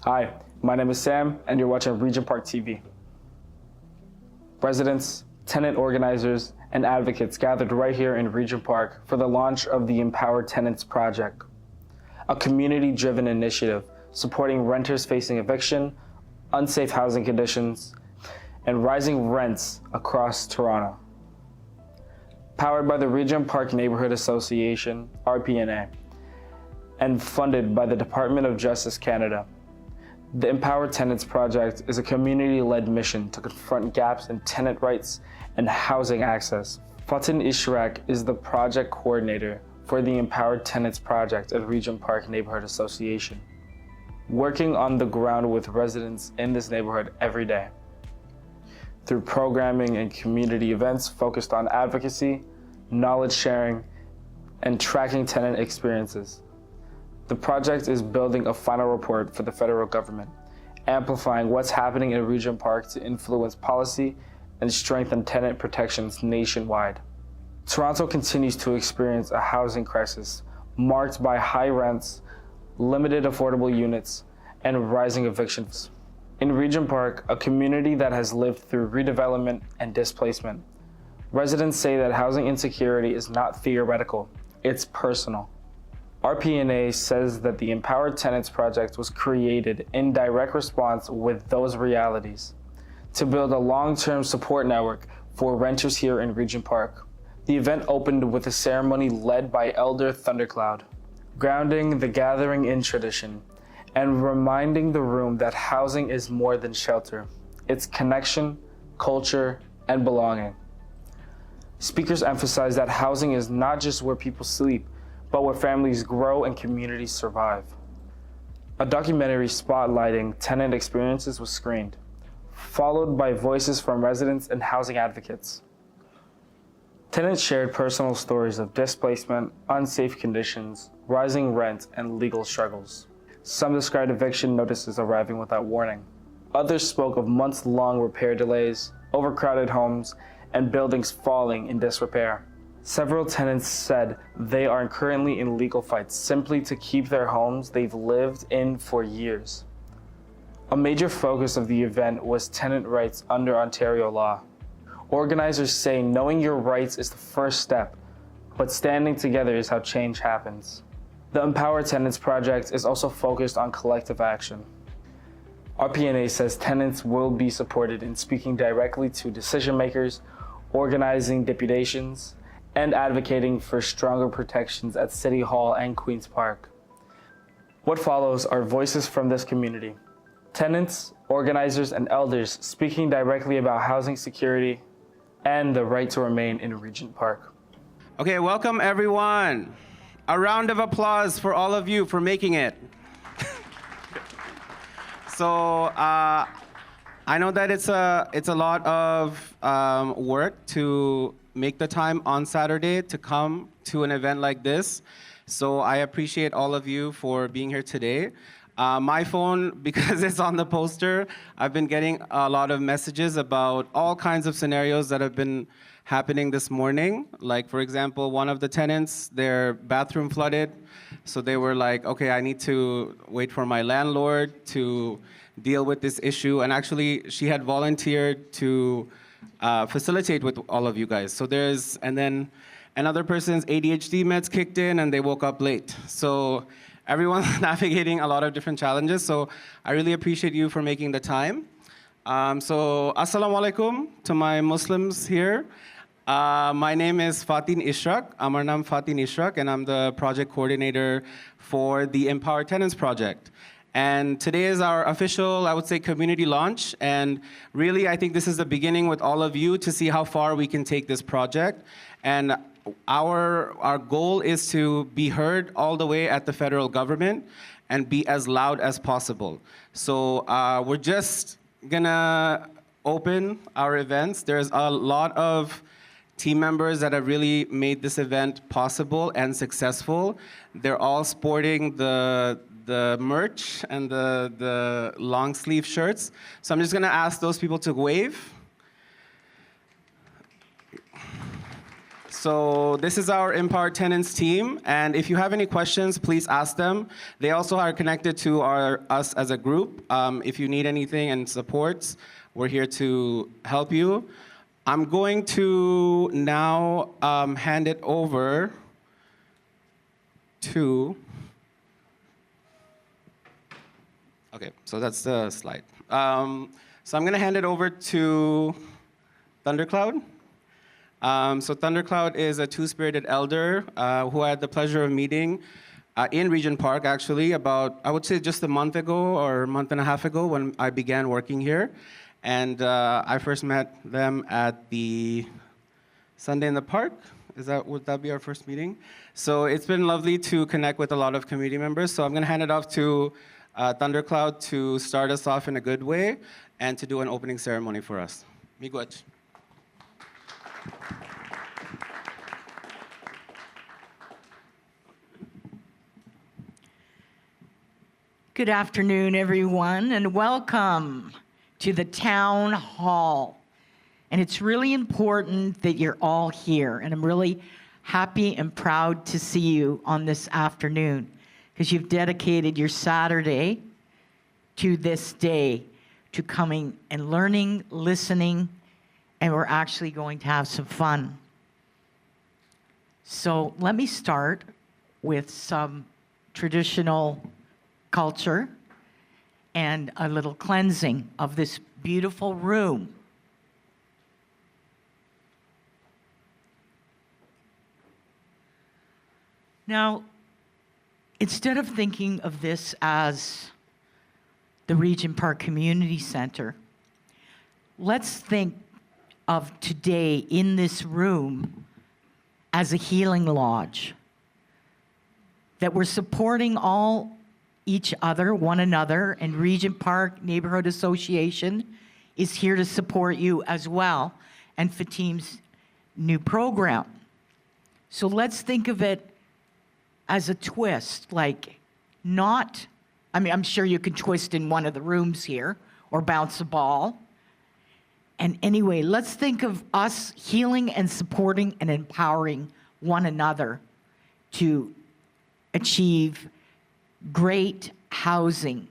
Hi, my name is Sam, and you're watching Regent Park TV. Residents, tenant organizers, and advocates gathered right here in Regent Park for the launch of the Empower Tenants Project, a community-driven initiative supporting renters facing eviction, unsafe housing conditions, and rising rents across Toronto. Powered by the Regent Park Neighbourhood Association, RPNA, and funded by the Department of Justice Canada, the Empower Tenants Project is a community-led mission to confront gaps in tenant rights and housing access. Fatin Ishrak is the project coordinator for the Empower Tenants Project at Regent Park Neighbourhood Association, working on the ground with residents in this neighborhood every day. Through programming and community events focused on advocacy, knowledge sharing, and tracking tenant experiences, the project is building a final report for the federal government, amplifying what's happening in Regent Park to influence policy and strengthen tenant protections nationwide. Toronto continues to experience a housing crisis marked by high rents, limited affordable units, and rising evictions. In Regent Park, a community that has lived through redevelopment and displacement, residents say that housing insecurity is not theoretical, it's personal. RPNA says that the Empower Tenants Project was created in direct response with those realities to build a long-term support network for renters here in Regent Park. The event opened with a ceremony led by Elder Thundercloud, grounding the gathering in tradition and reminding the room that housing is more than shelter. It's connection, culture, and belonging. Speakers emphasize that housing is not just where people sleep, but where families grow and communities survive. A documentary spotlighting tenant experiences was screened, followed by voices from residents and housing advocates. Tenants shared personal stories of displacement, unsafe conditions, rising rent, and legal struggles. Some described eviction notices arriving without warning. Others spoke of months-long repair delays, overcrowded homes, and buildings falling in disrepair. Several tenants said they are currently in legal fights simply to keep their homes they've lived in for years. A major focus of the event was tenant rights under Ontario law. Organizers say knowing your rights is the first step, but standing together is how change happens. The Empower Tenants Project is also focused on collective action. RPNA says tenants will be supported in speaking directly to decision makers, organizing deputations, and advocating for stronger protections at City Hall and Queen's Park. What follows are voices from this community, tenants, organizers, and elders speaking directly about housing security and the right to remain in Regent Park. Okay, welcome everyone. A round of applause for all of you for making it. So I know that it's a lot of work to make the time on Saturday to come to an event like this. So I appreciate all of you for being here today. My phone, because it's on the poster, I've been getting a lot of messages about all kinds of scenarios that have been happening this morning. Like, for example, one of the tenants, their bathroom flooded. So they were like, okay, I need to wait for my landlord to deal with this issue. And actually, she had volunteered to facilitate with all of you guys. So and then another person's ADHD meds kicked in and they woke up late. So everyone's navigating a lot of different challenges. So I really appreciate you for making the time. So assalamu alaikum to my Muslims here. My name is Fatin Ishrak. Amar naam Fatin Ishrak, and I'm the project coordinator for the Empower Tenants Project. And today is our official, I would say, community launch. And really, I think this is the beginning with all of you to see how far we can take this project. And our goal is to be heard all the way at the federal government and be as loud as possible. So we're just gonna open our events. There's a lot of team members that have really made this event possible and successful. They're all sporting the merch and the long sleeve shirts. So I'm just gonna ask those people to wave. So this is our Empower Tenants team, and if you have any questions, please ask them. They also are connected to us as a group. If you need anything and supports, we're here to help you. I'm going to now hand it over to, okay, so that's the slide. So I'm gonna hand it over to Thundercloud. So Thundercloud is a two-spirited elder who I had the pleasure of meeting in Regent Park, actually, about, I would say, just a month ago or a month and a half ago when I began working here. And I first met them at the Sunday in the Park. Would that be our first meeting? So it's been lovely to connect with a lot of community members. So I'm gonna hand it off to Thundercloud to start us off in a good way and to do an opening ceremony for us. Miigwech. Good afternoon, everyone, and welcome to the town hall. And it's really important that you're all here, and I'm really happy and proud to see you on this afternoon because you've dedicated your Saturday to this day, to coming and learning, listening, and we're actually going to have some fun. So let me start with some traditional culture and a little cleansing of this beautiful room. Now, instead of thinking of this as the Regent Park Community Center, let's think of today in this room as a healing lodge, that we're supporting each other, one another, and Regent Park Neighbourhood Association is here to support you as well, and Fatim's new program. So let's think of it as a twist, like not, I mean, I'm sure you can twist in one of the rooms here or bounce a ball. And anyway, let's think of us healing and supporting and empowering one another to achieve great housing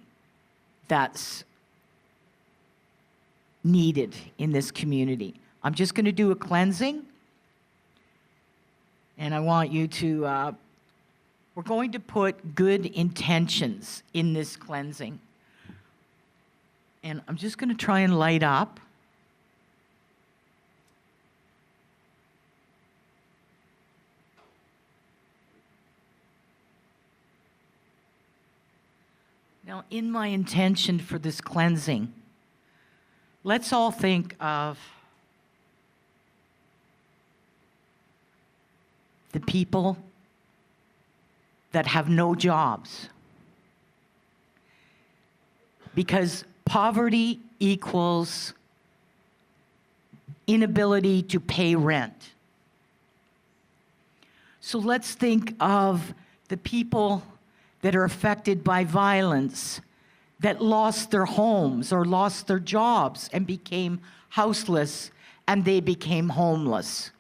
that's needed in this community. I'm just going to do a cleansing, and I want you to, we're going to put good intentions in this cleansing. And I'm just going to try and light up. Now, in my intention for this cleansing, let's all think of the people that have no jobs. Because poverty equals inability to pay rent. So let's think of the people that are affected by violence, that lost their homes or lost their jobs and became houseless, and they became homeless.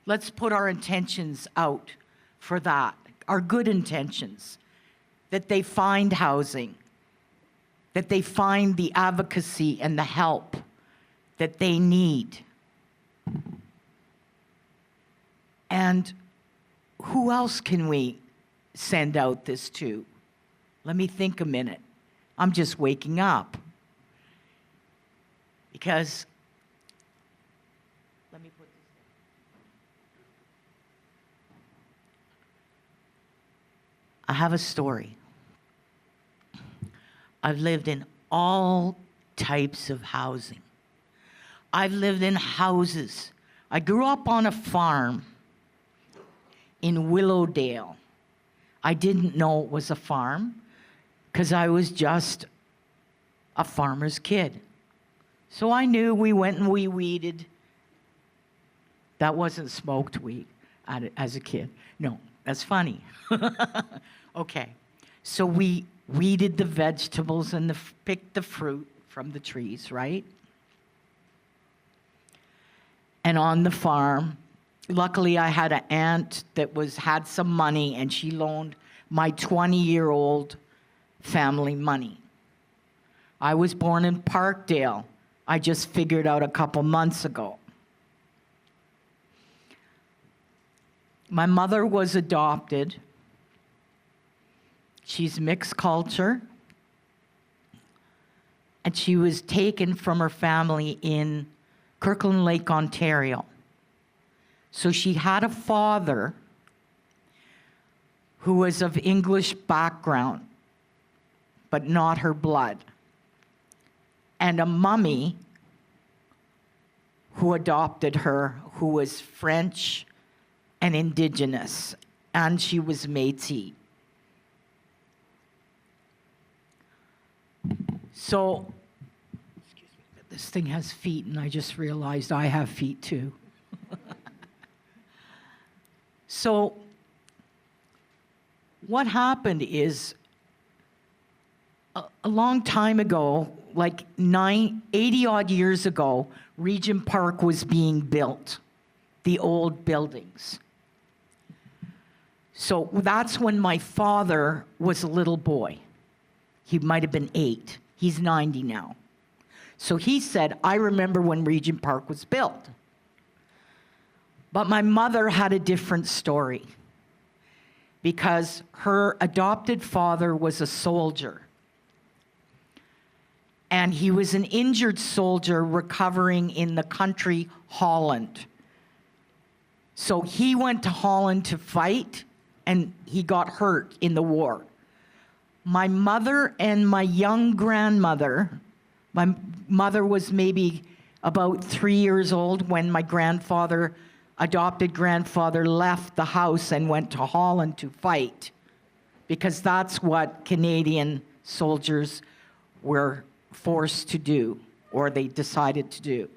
Let's put our intentions out for that, our good intentions, that they find housing, that they find the advocacy and the help that they need. And who else can we send out this to? Let me think a minute. I'm just waking up. Because, let me put this down. I have a story. I've lived in all types of housing. I've lived in houses. I grew up on a farm in Willowdale. I didn't know it was a farm because I was just a farmer's kid. So I knew we went and we weeded. That wasn't smoked weed as a kid. No, that's funny. Okay, so we weeded the vegetables and picked the fruit from the trees, right? And on the farm, luckily I had an aunt that had some money, and she loaned my 20-year-old family money. I was born in Parkdale. I just figured out a couple months ago. My mother was adopted. She's mixed culture. And she was taken from her family in Kirkland Lake, Ontario. So she had a father who was of English background, but not her blood, and a mummy who adopted her, who was French and Indigenous, and she was Métis. So, excuse me, this thing has feet, and I just realized I have feet too. So, what happened is, a long time ago, like 80 odd years ago, Regent Park was being built, the old buildings. So that's when my father was a little boy. He might have been 8. He's 90 now. So he said, I remember when Regent Park was built. But my mother had a different story, because her adopted father was a soldier. And he was an injured soldier recovering in the country Holland. So he went to Holland to fight, and he got hurt in the war. My mother and my young grandmother, my mother was maybe about 3 years old when my adopted grandfather left the house and went to Holland to fight, because that's what Canadian soldiers were forced to do, or they decided to do.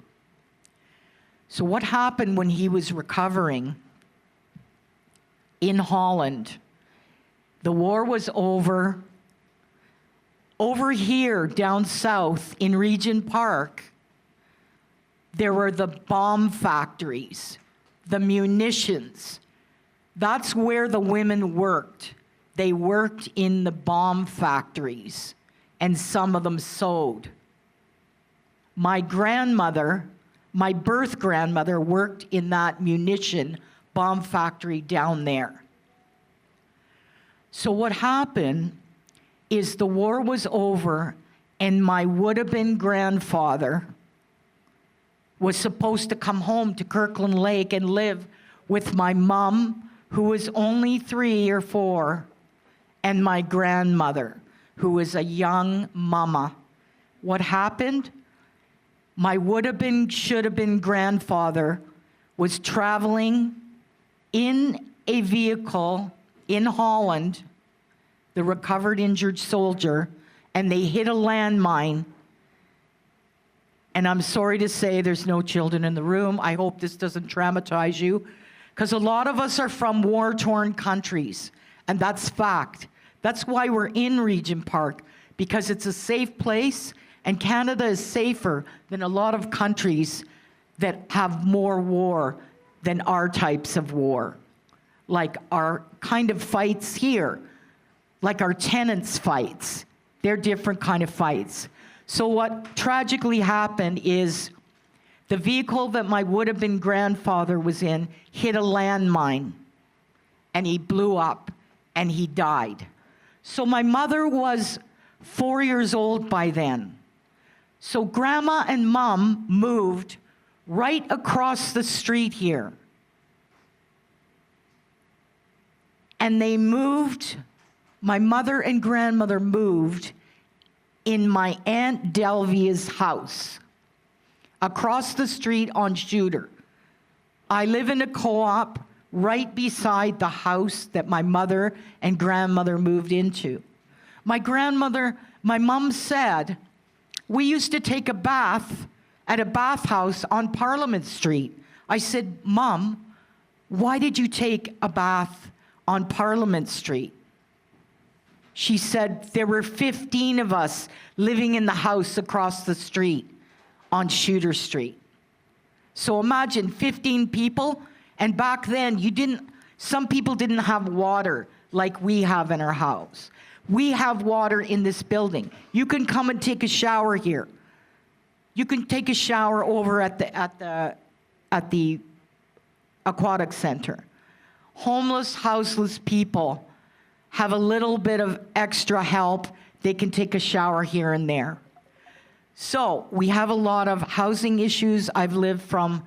So what happened when he was recovering in Holland? The war was over. Over here, down south in Regent Park, there were the bomb factories, the munitions. That's where the women worked. They worked in the bomb factories, and some of them sewed. My grandmother, my birth grandmother, worked in that munition bomb factory down there. So what happened is the war was over, and my would-have-been grandfather was supposed to come home to Kirkland Lake and live with my mom, who was only 3 or 4, and my grandmother, who was a young mama. What happened? My would-have-been, should-have-been grandfather was traveling in a vehicle in Holland, the recovered injured soldier, and they hit a landmine. And I'm sorry to say there's no children in the room. I hope this doesn't traumatize you, because a lot of us are from war-torn countries, and that's fact. That's why we're in Regent Park, because it's a safe place, and Canada is safer than a lot of countries that have more war than our types of war. Like our kind of fights here, like our tenants' fights. They're different kind of fights. So what tragically happened is the vehicle that my would-have-been grandfather was in hit a landmine, and he blew up, and he died. So my mother was 4 years old by then. So Grandma and Mom moved right across the street here. And they moved, my mother and grandmother moved in my Aunt Delvia's house across the street on Shooter. I live in a co-op right beside the house that my mother and grandmother moved into. My mom said, we used to take a bath at a bathhouse on Parliament Street. I said, Mom, why did you take a bath on Parliament Street? She said, there were 15 of us living in the house across the street on Shooter Street. So imagine 15 people, And back then, some people didn't have water like we have in our house. We have water in this building. You can come and take a shower here. You can take a shower over at the aquatic center. Homeless, houseless people have a little bit of extra help. They can take a shower here and there. So we have a lot of housing issues. I've lived from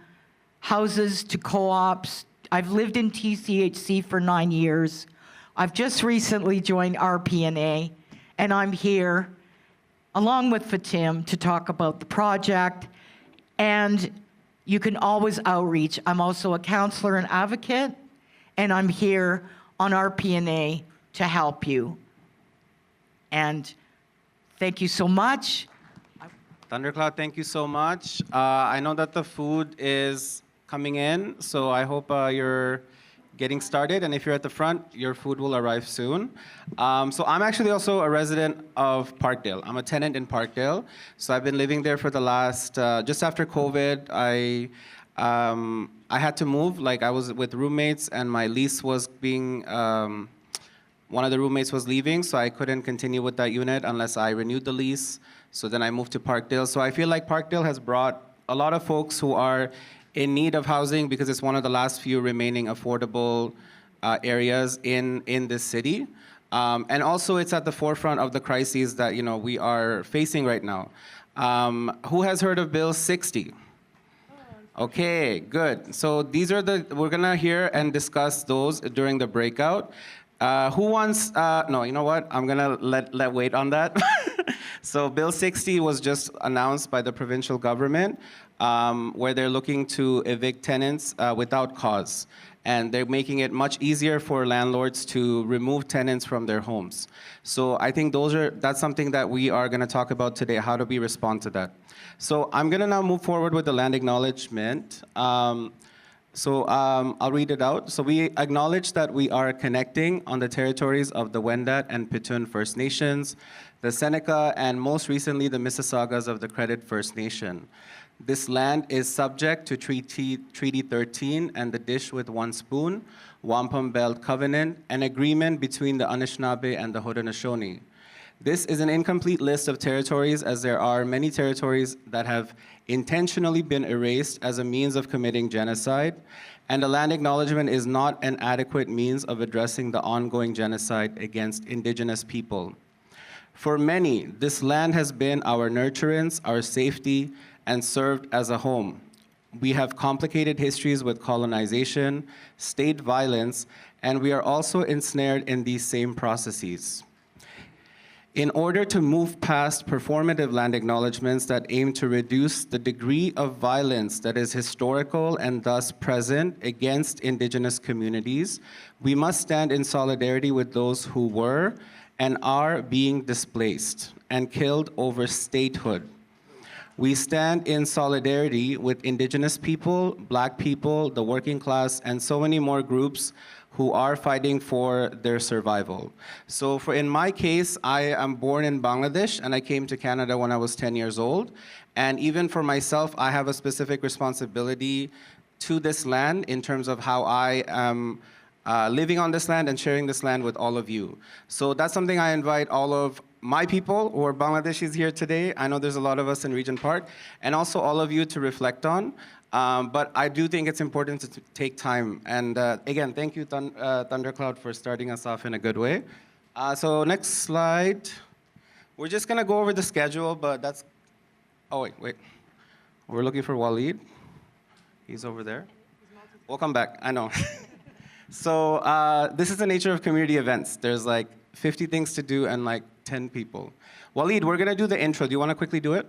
houses to co-ops. I've lived in TCHC for 9 years. I've just recently joined RPNA, and I'm here along with Fatim to talk about the project. And you can always outreach. I'm also a counselor and advocate, and I'm here on RPNA to help you. And thank you so much. Thundercloud, thank you so much. I know that the food is coming in, so I hope you're getting started. And if you're at the front, your food will arrive soon. So I'm actually also a resident of Parkdale. I'm a tenant in Parkdale. So I've been living there for the last, just after COVID, I had to move. Like, I was with roommates, and my lease was being, one of the roommates was leaving, so I couldn't continue with that unit unless I renewed the lease. So then I moved to Parkdale. So I feel like Parkdale has brought a lot of folks who are in need of housing because it's one of the last few remaining affordable areas in this city. And also it's at the forefront of the crises that we are facing right now. Who has heard of Bill 60? Okay, good. So these are we're gonna hear and discuss those during the breakout. Who wants, no, you know what? I'm gonna let wait on that. So Bill 60 was just announced by the provincial government, where they're looking to evict tenants without cause. And they're making it much easier for landlords to remove tenants from their homes. So I think that's something that we are gonna talk about today, how do we respond to that. So I'm gonna now move forward with the land acknowledgement. I'll read it out. So we acknowledge that we are connecting on the territories of the Wendat and Petun First Nations, the Seneca, and most recently the Mississaugas of the Credit First Nation. This land is subject to Treaty 13 and the Dish with One Spoon, Wampum Belt Covenant, an agreement between the Anishinaabe and the Haudenosaunee. This is an incomplete list of territories, as there are many territories that have intentionally been erased as a means of committing genocide, and a land acknowledgement is not an adequate means of addressing the ongoing genocide against Indigenous people. For many, this land has been our nurturance, our safety, and served as a home. We have complicated histories with colonization, state violence, and we are also ensnared in these same processes. In order to move past performative land acknowledgements that aim to reduce the degree of violence that is historical and thus present against Indigenous communities, we must stand in solidarity with those who were and are being displaced and killed over statehood. We stand in solidarity with Indigenous people, Black people, the working class, and so many more groups who are fighting for their survival. So in my case, I am born in Bangladesh, and I came to Canada when I was 10 years old. And even for myself, I have a specific responsibility to this land in terms of how I am living on this land and sharing this land with all of you. So that's something I invite all of my people who are Bangladeshis here today. I know there's a lot of us in Regent Park, and also all of you to reflect on. But I do think it's important to take time. And again, thank you, Thundercloud, for starting us off in a good way. So next slide. We're just gonna go over the schedule, but that's, oh wait. We're looking for Waleed. He's over there. We'll come back, I know. So this is the nature of community events. There's like 50 things to do and like 10 people. Waleed, we're gonna do the intro. Do you wanna quickly do it?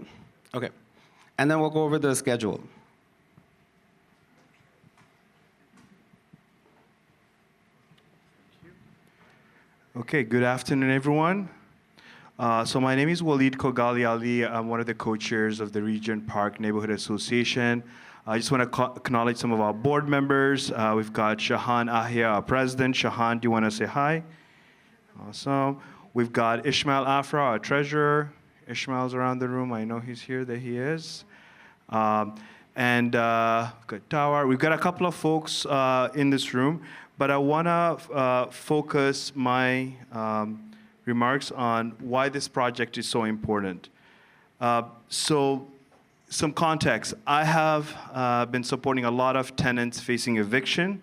Okay. And then we'll go over the schedule. Okay, good afternoon, everyone. So my name is Waleed Kogali Ali. I'm one of the co-chairs of the Regent Park Neighbourhood Association. I just want to acknowledge some of our board members. We've got Shahan Ahia, our president. Shahan, do you want to say hi? Awesome. We've got Ishmael Afra, our treasurer. Ishmael's around the room. I know he's here, there he is. and good tower. We've got a couple of folks in this room, but I want to focus my remarks on why this project is so important. So, some context. I have been supporting a lot of tenants facing eviction.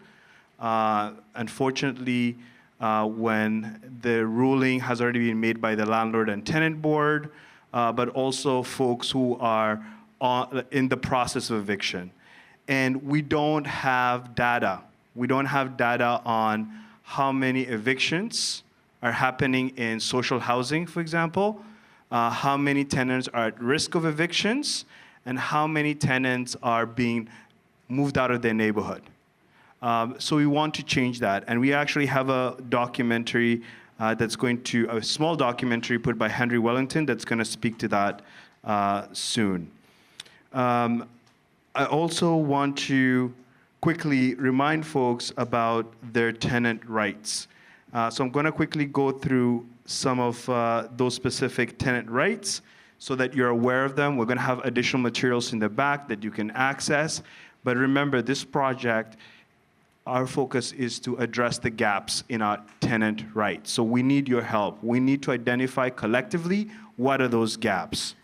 Unfortunately, when the ruling has already been made by the landlord and tenant board, but also folks who are in the process of eviction. And we don't have data. We don't have data on how many evictions are happening in social housing, for example, how many tenants are at risk of evictions, and how many tenants are being moved out of their neighborhood. So we want to change that. And we actually have a documentary a small documentary put by Henry Wellington that's going to speak to that soon. I also want to quickly remind folks about their tenant rights. So I'm going to quickly go through some of those specific tenant rights so that you're aware of them. We're going to have additional materials in the back that you can access. But remember, this project, our focus is to address the gaps in our tenant rights. So we need your help. We need to identify collectively what are those gaps.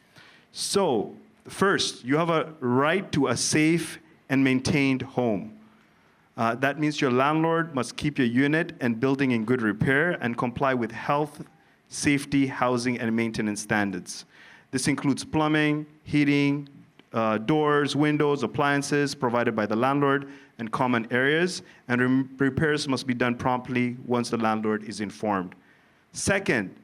So first, you have a right to a safe and maintained home. That means your landlord must keep your unit and building in good repair and comply with health, safety, housing, and maintenance standards. This includes plumbing, heating, doors, windows, appliances provided by the landlord, and common areas, and repairs must be done promptly once the landlord is informed. Second,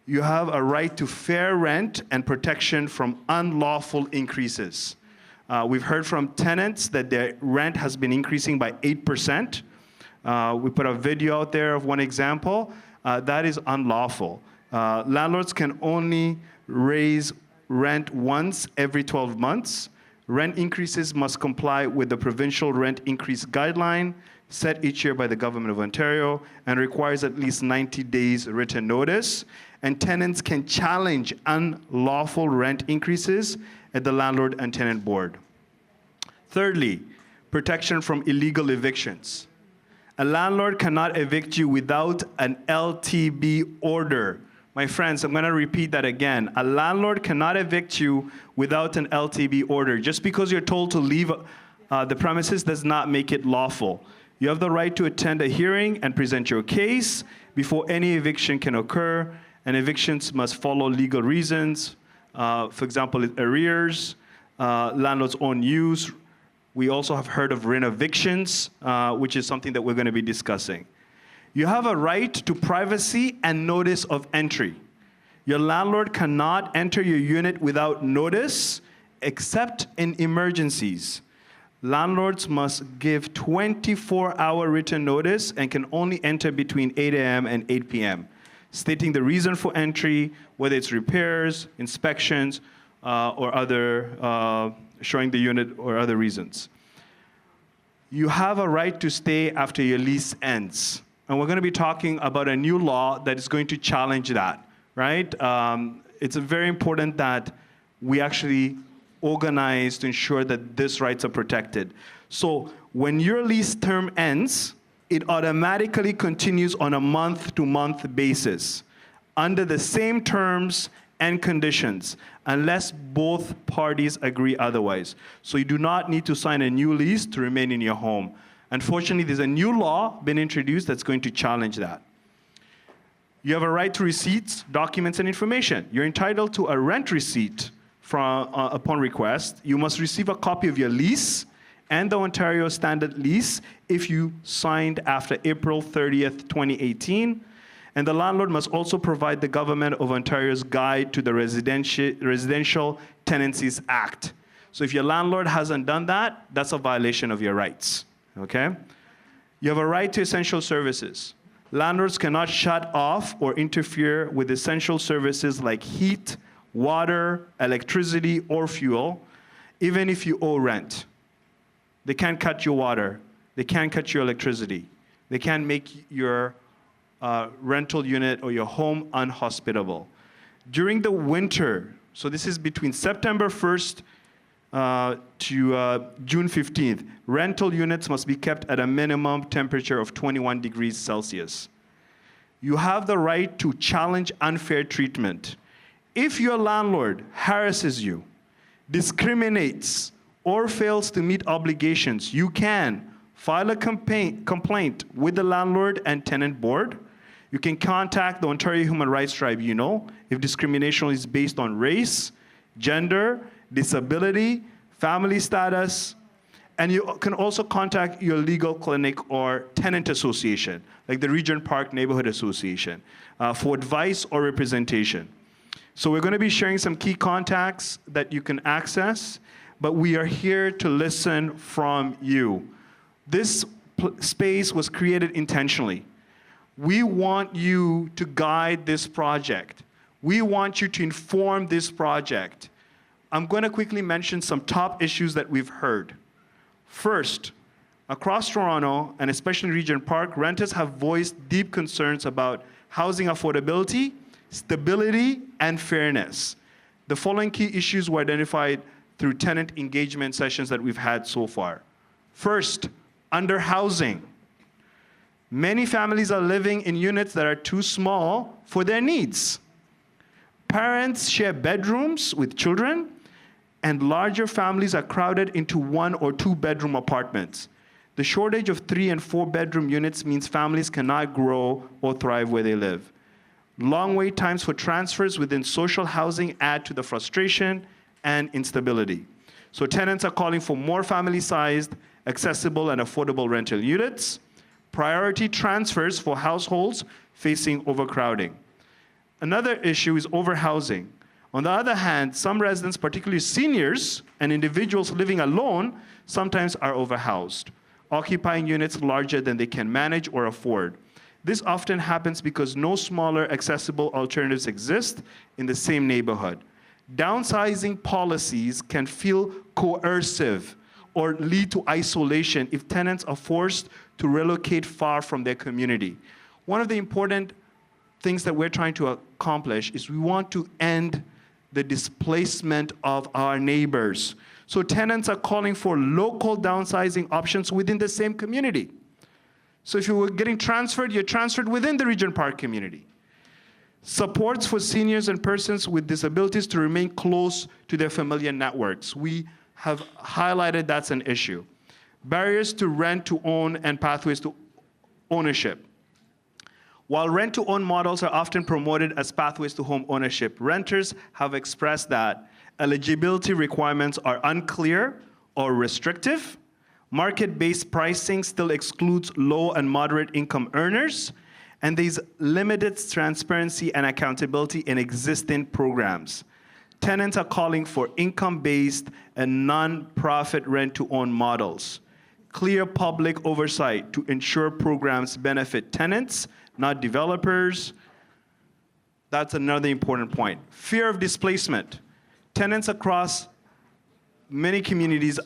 you have a right to fair rent and protection from unlawful increases. We've heard from tenants that their rent has been increasing by 8%. We put a video out there of one example. That is unlawful. Landlords can only raise rent once every 12 months. Rent increases must comply with the provincial rent increase guideline set each year by the Government of Ontario and requires at least 90 days written notice. And tenants can challenge unlawful rent increases at the Landlord and Tenant Board. Thirdly, protection from illegal evictions. A landlord cannot evict you without an LTB order. My friends, I'm going to repeat that again. A landlord cannot evict you without an LTB order. Just because you're told to leave the premises does not make it lawful. You have the right to attend a hearing and present your case before any eviction can occur, and evictions must follow legal reasons. For example, arrears, landlord's own use. We also have heard of renovictions, which is something that we're going to be discussing. You have a right to privacy and notice of entry. Your landlord cannot enter your unit without notice, except in emergencies. Landlords must give 24-hour written notice and can only enter between 8 a.m. and 8 p.m., stating the reason for entry, whether it's repairs, inspections, or other, showing the unit or other reasons. You have a right to stay after your lease ends. And we're going to be talking about a new law that is going to challenge that, right? It's very important that we actually organize to ensure that these rights are protected. So when your lease term ends, it automatically continues on a month-to-month basis under the same terms and conditions, unless both parties agree otherwise. So you do not need to sign a new lease to remain in your home. Unfortunately, there's a new law been introduced that's going to challenge that. You have a right to receipts, documents, and information. You're entitled to a rent receipt upon request. You must receive a copy of your lease and the Ontario Standard Lease if you signed after April 30th, 2018. And the landlord must also provide the Government of Ontario's Guide to the Residential Tenancies Act. So if your landlord hasn't done that, that's a violation of your rights. Okay? You have a right to essential services. Landlords cannot shut off or interfere with essential services like heat, water, electricity, or fuel, even if you owe rent. They can't cut your water. They can't cut your electricity. They can't make your rental unit or your home unhospitable. During the winter, so this is between September 1st to June 15th. Rental units must be kept at a minimum temperature of 21 degrees Celsius. You have the right to challenge unfair treatment. If your landlord harasses you, discriminates, or fails to meet obligations, you can file a complaint with the Landlord and Tenant Board. You can contact the Ontario Human Rights Tribunal if discrimination is based on race, gender, disability, family status, and you can also contact your legal clinic or tenant association, like the Regent Park Neighbourhood Association, for advice or representation. So we're going to be sharing some key contacts that you can access, but we are here to listen from you. This space was created intentionally. We want you to guide this project. We want you to inform this project. I'm going to quickly mention some top issues that we've heard. First, across Toronto, and especially in Regent Park, renters have voiced deep concerns about housing affordability, stability, and fairness. The following key issues were identified through tenant engagement sessions that we've had so far. First, underhousing. Many families are living in units that are too small for their needs. Parents share bedrooms with children, and larger families are crowded into 1 or 2 bedroom apartments. The shortage of 3 and 4 bedroom units means families cannot grow or thrive where they live. Long wait times for transfers within social housing add to the frustration and instability. So tenants are calling for more family-sized, accessible, and affordable rental units, priority transfers for households facing overcrowding. Another issue is overhousing. On the other hand, some residents, particularly seniors and individuals living alone, sometimes are overhoused, occupying units larger than they can manage or afford. This often happens because no smaller accessible alternatives exist in the same neighborhood. Downsizing policies can feel coercive or lead to isolation if tenants are forced to relocate far from their community. One of the important things that we're trying to accomplish is we want to end the displacement of our neighbors. So tenants are calling for local downsizing options within the same community. So if you were getting transferred, you're transferred within the Regent Park community. Supports for seniors and persons with disabilities to remain close to their familiar networks. We have highlighted that's an issue. Barriers to rent to own and pathways to ownership. While rent-to-own models are often promoted as pathways to home ownership, renters have expressed that eligibility requirements are unclear or restrictive. Market-based pricing still excludes low and moderate income earners, and there's limited transparency and accountability in existing programs. Tenants are calling for income-based and non-profit rent-to-own models. Clear public oversight to ensure programs benefit tenants, not developers. That's another important point. Fear of displacement. Tenants across many communities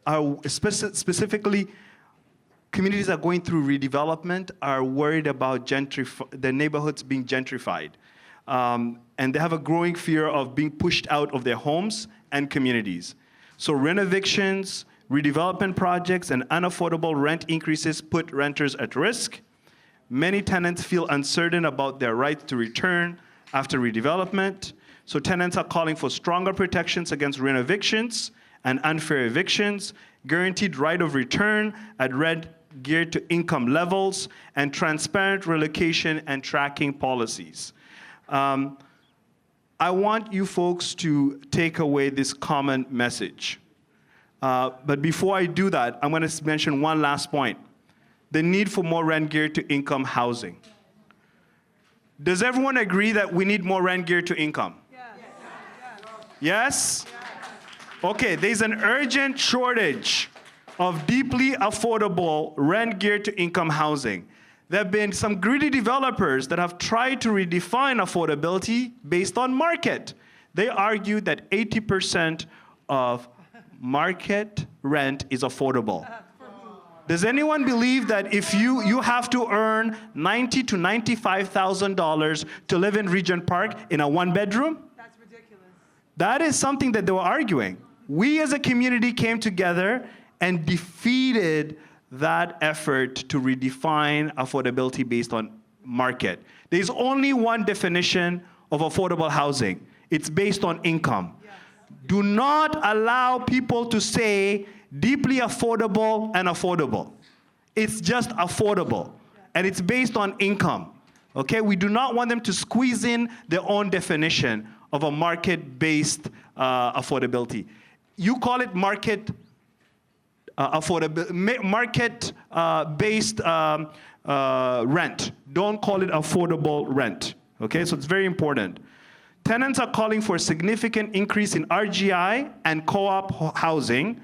are specifically communities that are going through redevelopment are worried about the neighborhoods being gentrified. And they have a growing fear of being pushed out of their homes and communities. So renovictions, redevelopment projects, and unaffordable rent increases put renters at risk. Many tenants feel uncertain about their right to return after redevelopment. So tenants are calling for stronger protections against renovictions and unfair evictions, guaranteed right of return at rent geared to income levels, and transparent relocation and tracking policies. I want you folks to take away this common message. But before I do that, I'm going to mention one last point. The need for more rent geared to income housing. Does everyone agree that we need more rent geared to income? Yes? Okay, there's an urgent shortage of deeply affordable rent geared to income housing. There have been some greedy developers that have tried to redefine affordability based on market. They argue that 80% of market rent is affordable. Does anyone believe that if you have to earn $90,000 to $95,000 to live in Regent Park in a 1-bedroom? That's ridiculous. That is something that they were arguing. We as a community came together and defeated that effort to redefine affordability based on market. There's only one definition of affordable housing. It's based on income. Do not allow people to say deeply affordable and affordable. It's just affordable, and it's based on income. Okay, we do not want them to squeeze in their own definition of a market-based affordability. You call it market market-based rent. Don't call it affordable rent. Okay, so it's very important. Tenants are calling for a significant increase in RGI and co-op housing,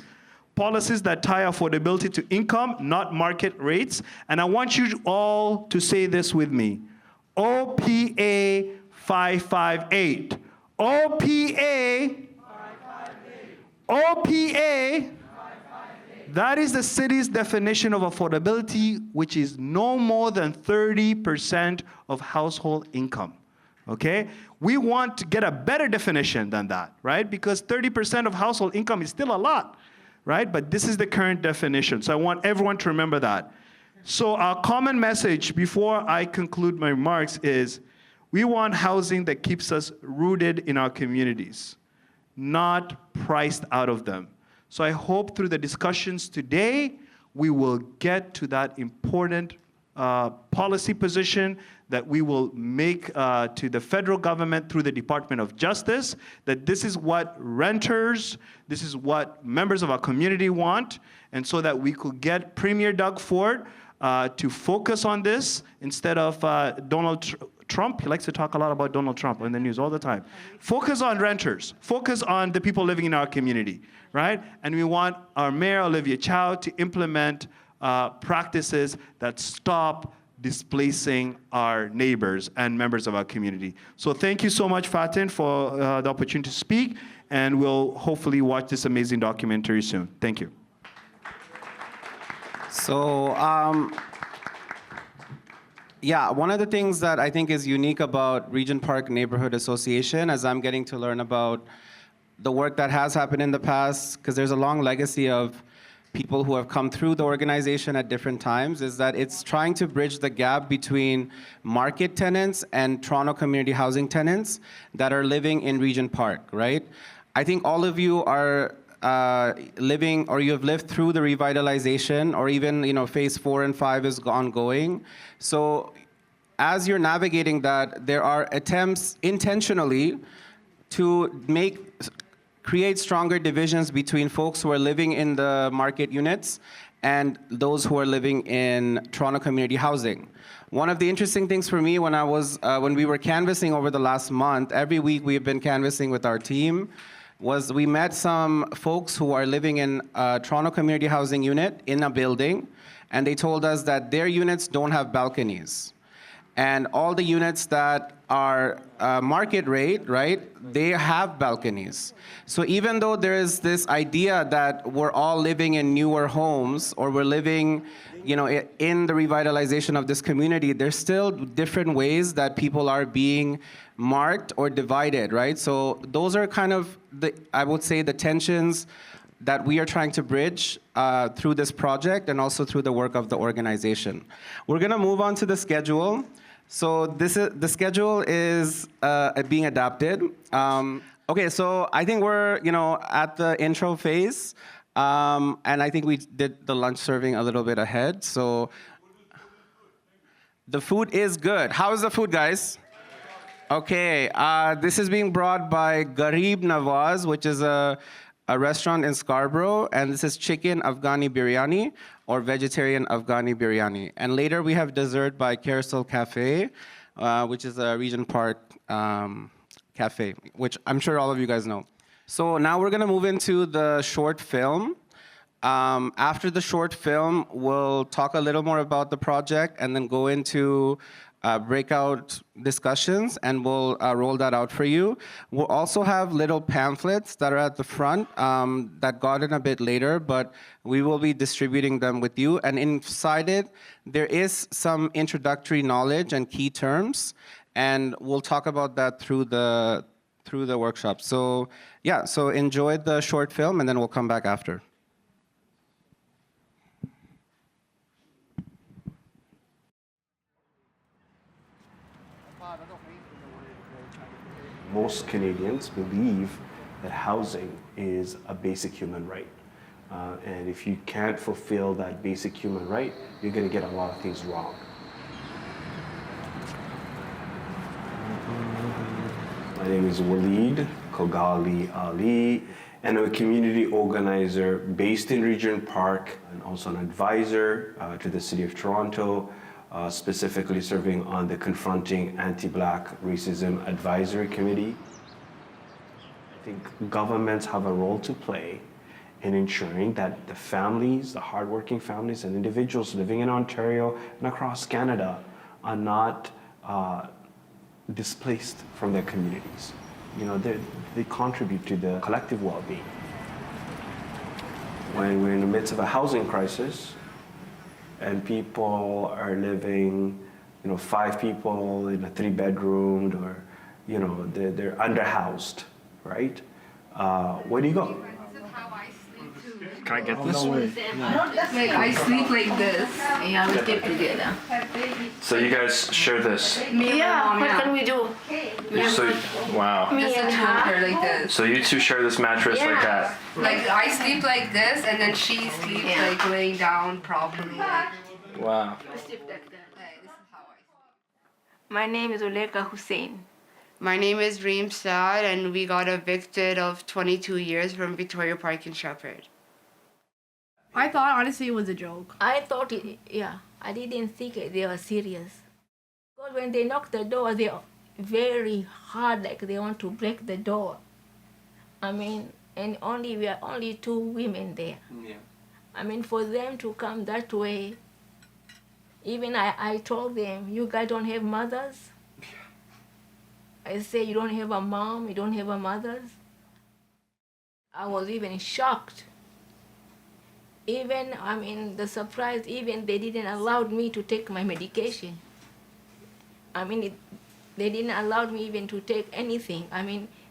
policies that tie affordability to income, not market rates. And I want you all to say this with me. OPA 558. OPA 558. OPA 558. That is the city's definition of affordability, which is no more than 30% of household income. Okay? We want to get a better definition than that, right? Because 30% of household income is still a lot, right? But this is the current definition. So I want everyone to remember that. So our common message before I conclude my remarks is we want housing that keeps us rooted in our communities, not priced out of them. So I hope through the discussions today, we will get to that important policy position that we will make to the federal government through the Department of Justice, that this is what renters, this is what members of our community want, and so that we could get Premier Doug Ford to focus on this instead of Donald Trump. He likes to talk a lot about Donald Trump in the news all the time. Focus on renters. Focus on the people living in our community, right? And we want our Mayor, Olivia Chow, to implement practices that stop displacing our neighbors and members of our community. So thank you so much, Fatin, for the opportunity to speak, and we'll hopefully watch this amazing documentary soon. Thank you. So, yeah, one of the things that I think is unique about Regent Park Neighbourhood Association, as I'm getting to learn about the work that has happened in the past, because there's a long legacy of people who have come through the organization at different times, is that it's trying to bridge the gap between market tenants and Toronto community housing tenants that are living in Regent Park, right? I think all of you are living, or you have lived through the revitalization, or even phase 4 and 5 is ongoing. So as you're navigating that, there are attempts intentionally to create stronger divisions between folks who are living in the market units and those who are living in Toronto community housing. One of the interesting things for me when we were canvassing over the last month, every week we've been canvassing with our team, was we met some folks who are living in a Toronto community housing unit in a building, and they told us that their units don't have balconies. And all the units that are market rate, right, they have balconies. So even though there is this idea that we're all living in newer homes, or we're living in the revitalization of this community, there's still different ways that people are being marked or divided, right? So those are kind of I would say the tensions that we are trying to bridge through this project and also through the work of the organization. We're gonna move on to the schedule. So the schedule is being adapted. Okay, so I think we're at the intro phase, and I think we did the lunch serving a little bit ahead. So the food is good. How is the food, guys? Okay, this is being brought by Garib Nawaz, which is a restaurant in Scarborough, and this is chicken Afghani biryani or vegetarian Afghani biryani. And later we have dessert by Carousel Cafe, which is a Regent Park cafe, which I'm sure all of you guys know. So now we're gonna move into the short film. After the short film, we'll talk a little more about the project and then go into breakout discussions, and we'll roll that out for you. We'll also have little pamphlets that are at the front that got in a bit later, but we will be distributing them with you. And inside it, there is some introductory knowledge and key terms, and we'll talk about that through the through the workshop. So yeah, so enjoy the short film, and then we'll come back after. Most Canadians believe that housing is a basic human right. And if you can't fulfill that basic human right, you're going to get a lot of things wrong. My name is Waleed Kogali Ali, and I'm a community organizer based in Regent Park and also an advisor to the City of Toronto, specifically serving on the Confronting Anti-Black Racism Advisory Committee. I think governments have a role to play in ensuring that the families, the hardworking families and individuals living in Ontario and across Canada are not displaced from their communities. You know, they contribute to the collective well-being. When we're in the midst of a housing crisis and people are living, 5 people in a 3-bedroom, or, they're underhoused, right? Where do you go? Can I get this? Like I sleep like this. Yeah, we sleep together. So you guys share this? Yeah, what can we do? Wow. Just a her like this. So you two share this mattress like that? Like I sleep like this, and then she sleeps like laying down properly. Wow. We sleep like that. This is how I sleep. My name is Uleka Hussein. My name is Reem Saad, and we got evicted of 22 years from Victoria Park in Shepherd. I thought honestly it was a joke. I thought, I didn't think they were serious. Because when they knock the door, they're very hard, like they want to break the door. I mean, and we are only 2 women there. Yeah. I mean, for them to come that way, even I told them, you guys don't have mothers? I say, you don't have a mom, you don't have a mother? I was even shocked. Even, the surprise, even they didn't allow me to take my medication. They didn't allow me even to take anything.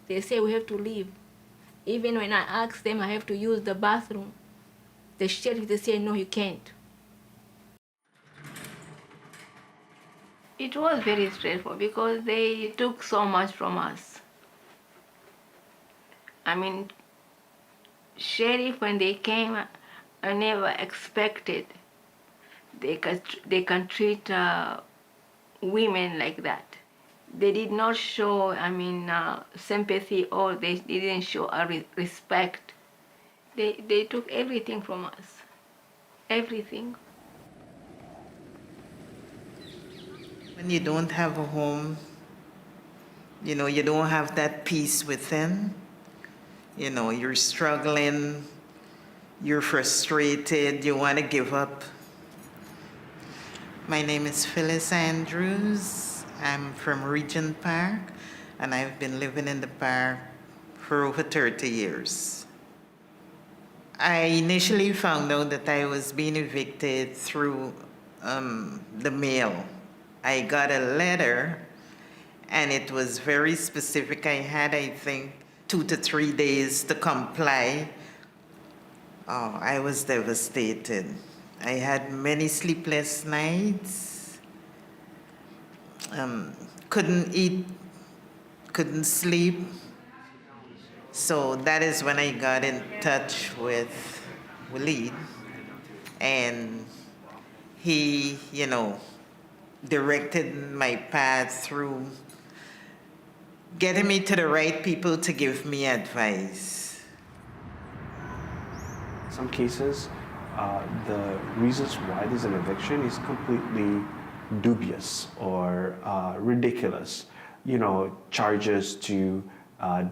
They say we have to leave. Even when I asked them I have to use the bathroom, the sheriff, they say, no, you can't. It was very stressful because they took so much from us. Sheriff, when they came, I never expected they can treat women like that. They did not show, sympathy, or they didn't show respect. They took everything from us, everything. When you don't have a home, you don't have that peace within. You're struggling, you're frustrated, you want to give up. My name is Phyllis Andrews. I'm from Regent Park, and I've been living in the park for over 30 years. I initially found out that I was being evicted through the mail. I got a letter, and it was very specific. I had, I think, 2 to 3 days to comply. Oh, I was devastated. I had many sleepless nights. Couldn't eat, couldn't sleep. So that is when I got in touch with Waleed, and he, directed my path through getting me to the right people to give me advice. In some cases, the reasons why there's an eviction is completely dubious or ridiculous. Charges to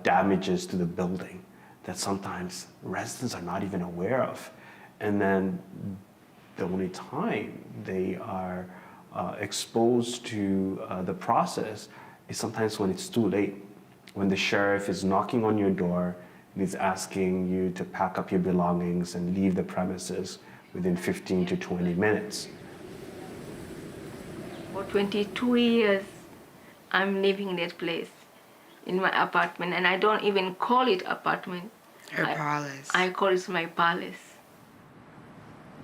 damages to the building that sometimes residents are not even aware of. And then the only time they are exposed to the process is sometimes when it's too late, when the sheriff is knocking on your door and is asking you to pack up your belongings and leave the premises within 15 to 20 minutes. For 22 years, I'm living in that place. in my apartment, and I don't even call it apartment. Her palace. I call it my palace.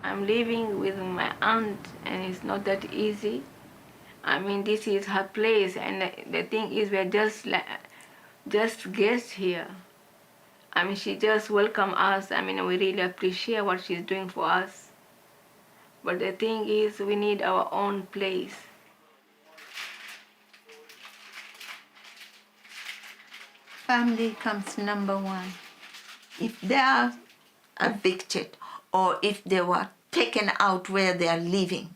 I'm living with my aunt, and it's not that easy. I mean, this is her place, and the thing is, we're just guests here. I mean, she just welcomed us. I mean, we really appreciate what she's doing for us. But the thing is, we need our own place. Family comes number one. If they are evicted or if they were taken out where they are living,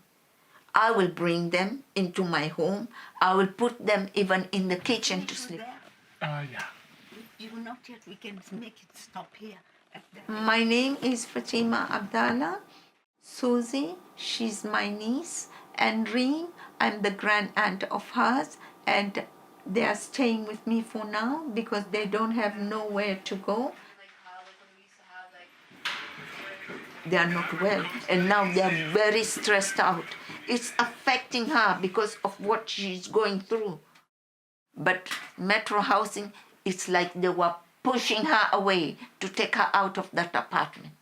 I will bring them into my home. I will put them even in the kitchen to sleep. Yeah. You not yet, we can make it stop here. My name is Fatima Abdallah. Susie, she's my niece. And Reem, I'm the grand aunt of hers. And they are staying with me for now because they don't have nowhere to go. They are not well, and now they are very stressed out. It's affecting her because of what she's going through. But Metro Housing, it's like they were pushing her away to take her out of that apartment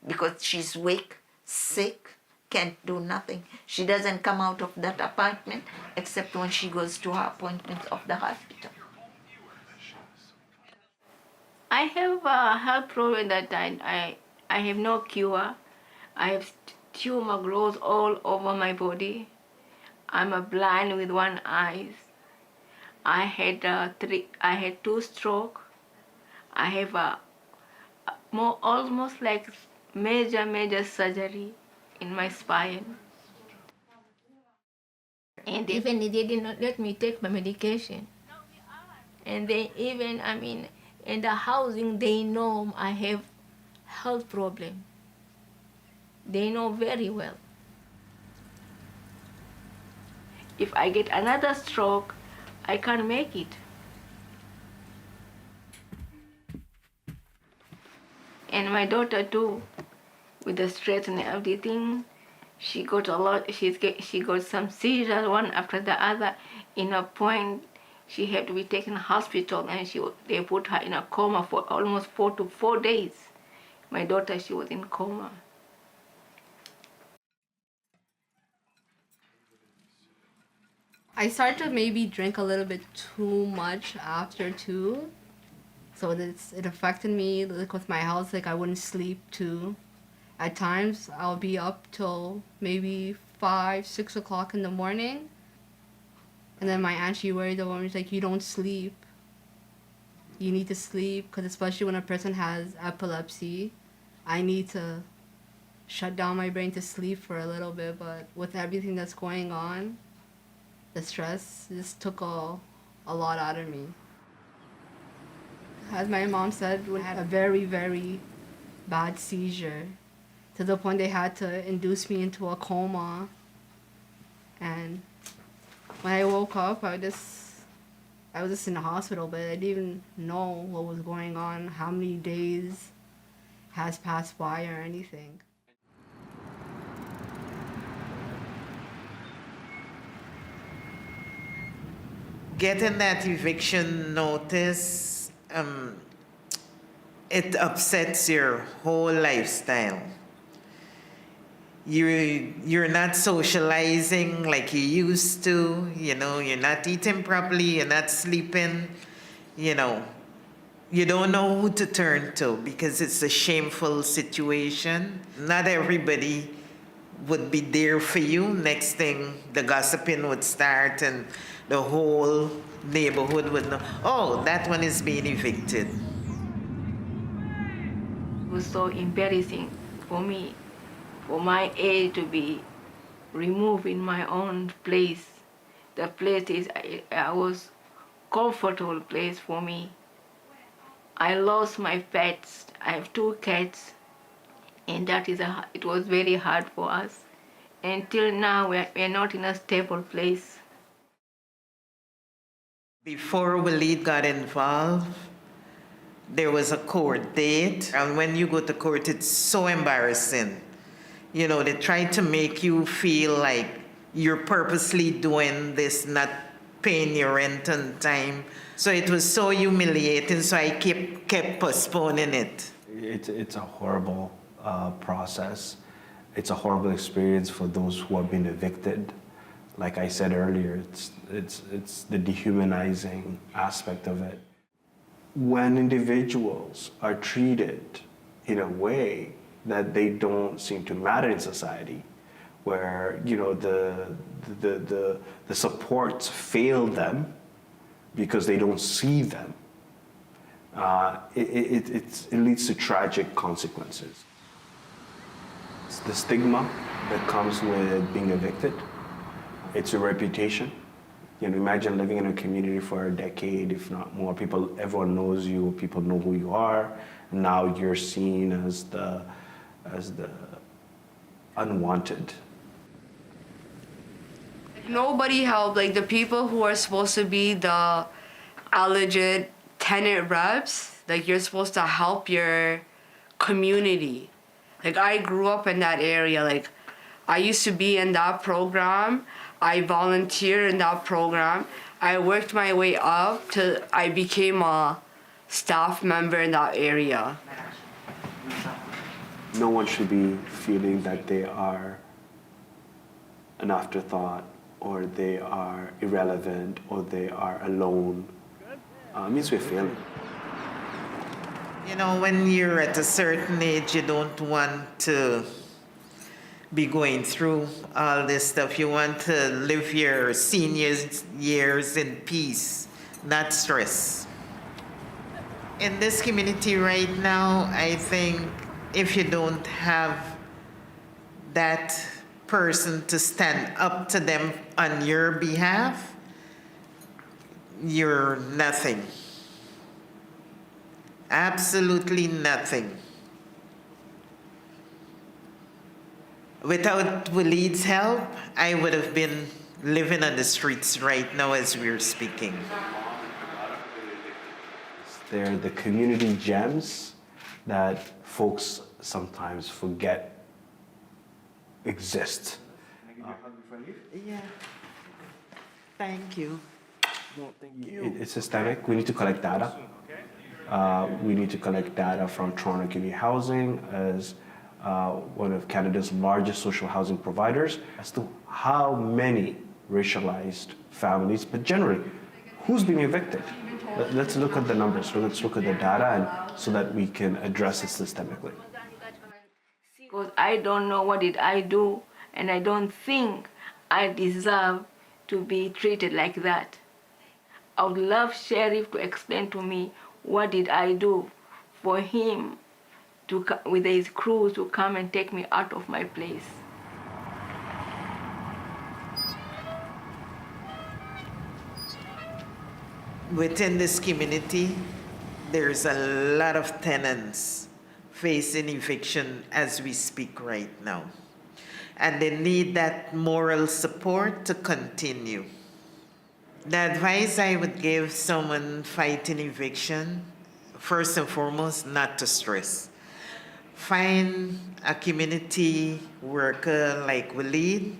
because she's weak, sick, can't do nothing. She doesn't come out of that apartment except when she goes to her appointments of the hospital. I have a health problem that I have no cure. I have tumor growth all over my body. I'm blind with one eye. I had 2 strokes. I have almost like major surgery in my spine. And even they did not let me take my medication. And they even, I mean, in the housing, they know I have health problem. They know very well. If I get another stroke, I can't make it. And my daughter too, with the stress and everything, she got a lot. She got some seizures one after the other. In a point, she had to be taken to hospital, and they put her in a coma for almost 4 days. My daughter, she was in coma. I started to maybe drink a little bit too much after 2. So it affected me, like with my health, like I wouldn't sleep too. At times, I'll be up till maybe 5, 6 o'clock in the morning. And then my aunt, she worried the woman, she's like, you don't sleep. You need to sleep, because especially when a person has epilepsy, I need to shut down my brain to sleep for a little bit. But with everything that's going on, the stress just took a lot out of me. As my mom said, we had a very, very bad seizure, to the point they had to induce me into a coma. And when I woke up, I was just in the hospital, but I didn't even know what was going on, how many days has passed by or anything. Getting that eviction notice, it upsets your whole lifestyle. You're not socializing like you used to, you know, you're not eating properly, you're not sleeping, you know. You don't know who to turn to because it's a shameful situation. Not everybody would be there for you. Next thing, the gossiping would start and the whole neighborhood would know, oh, that one is being evicted. It was so embarrassing for me, for my age to be removed in my own place. The place was comfortable place for me. I lost my pets. I have 2 cats, and it was very hard for us. Until now, we're not in a stable place. Before Walid got involved, there was a court date, and when you go to court, it's so embarrassing. You know, they try to make you feel like you're purposely doing this not paying your rent on time. So it was so humiliating, so I kept postponing it. It's a horrible process. It's a horrible experience for those who have been evicted. Like I said earlier, it's the dehumanizing aspect of it. When individuals are treated in a way that they don't seem to matter in society, where the supports fail them because they don't see them, it leads to tragic consequences. It's the stigma that comes with being evicted. It's your reputation. Imagine living in a community for a decade, if not more. Everyone knows you. People know who you are. Now you're seen as the unwanted. Nobody helped. Like the people who are supposed to be the alleged tenant reps, like you're supposed to help your community. Like I grew up in that area. Like I used to be in that program. I volunteered in that program. I worked my way up till I became a staff member in that area. No one should be feeling that they are an afterthought, or they are irrelevant, or they are alone. It means we're failing. When you're at a certain age, you don't want to be going through all this stuff. You want to live your senior years in peace, not stress. In this community right now, I think if you don't have that person to stand up to them on your behalf, you're nothing. Absolutely nothing. Without Waleed's help, I would have been living on the streets right now as we're speaking. They're the community gems that folks sometimes forget exist. Yeah. Thank you. It's systemic. We need to collect data. We need to collect data from Toronto Community Housing as one of Canada's largest social housing providers as to how many racialized families, but generally, who's being evicted. Let's look at the numbers. So let's look at the data, and so that we can address it systemically. Because I don't know what did I do, and I don't think I deserve to be treated like that. I would love Sheriff to explain to me what did I do for him to, with his crew, to come and take me out of my place. Within this community, there's a lot of tenants facing eviction as we speak right now. And they need that moral support to continue. The advice I would give someone fighting eviction, first and foremost, not to stress. Find a community worker like Waleed,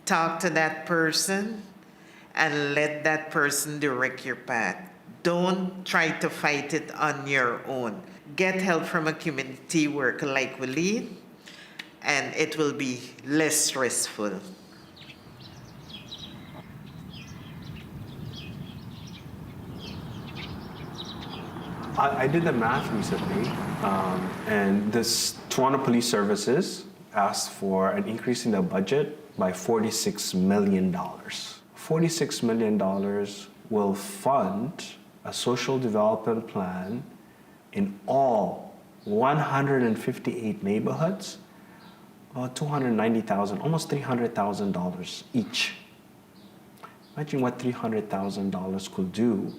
talk to that person, and let that person direct your path. Don't try to fight it on your own. Get help from a community worker like Waleed, and it will be less stressful. I did the math recently, and this Toronto Police Services asked for an increase in the budget by $46 million. $46 million will fund a social development plan in all 158 neighborhoods, $290,000, almost $300,000 each. Imagine what $300,000 could do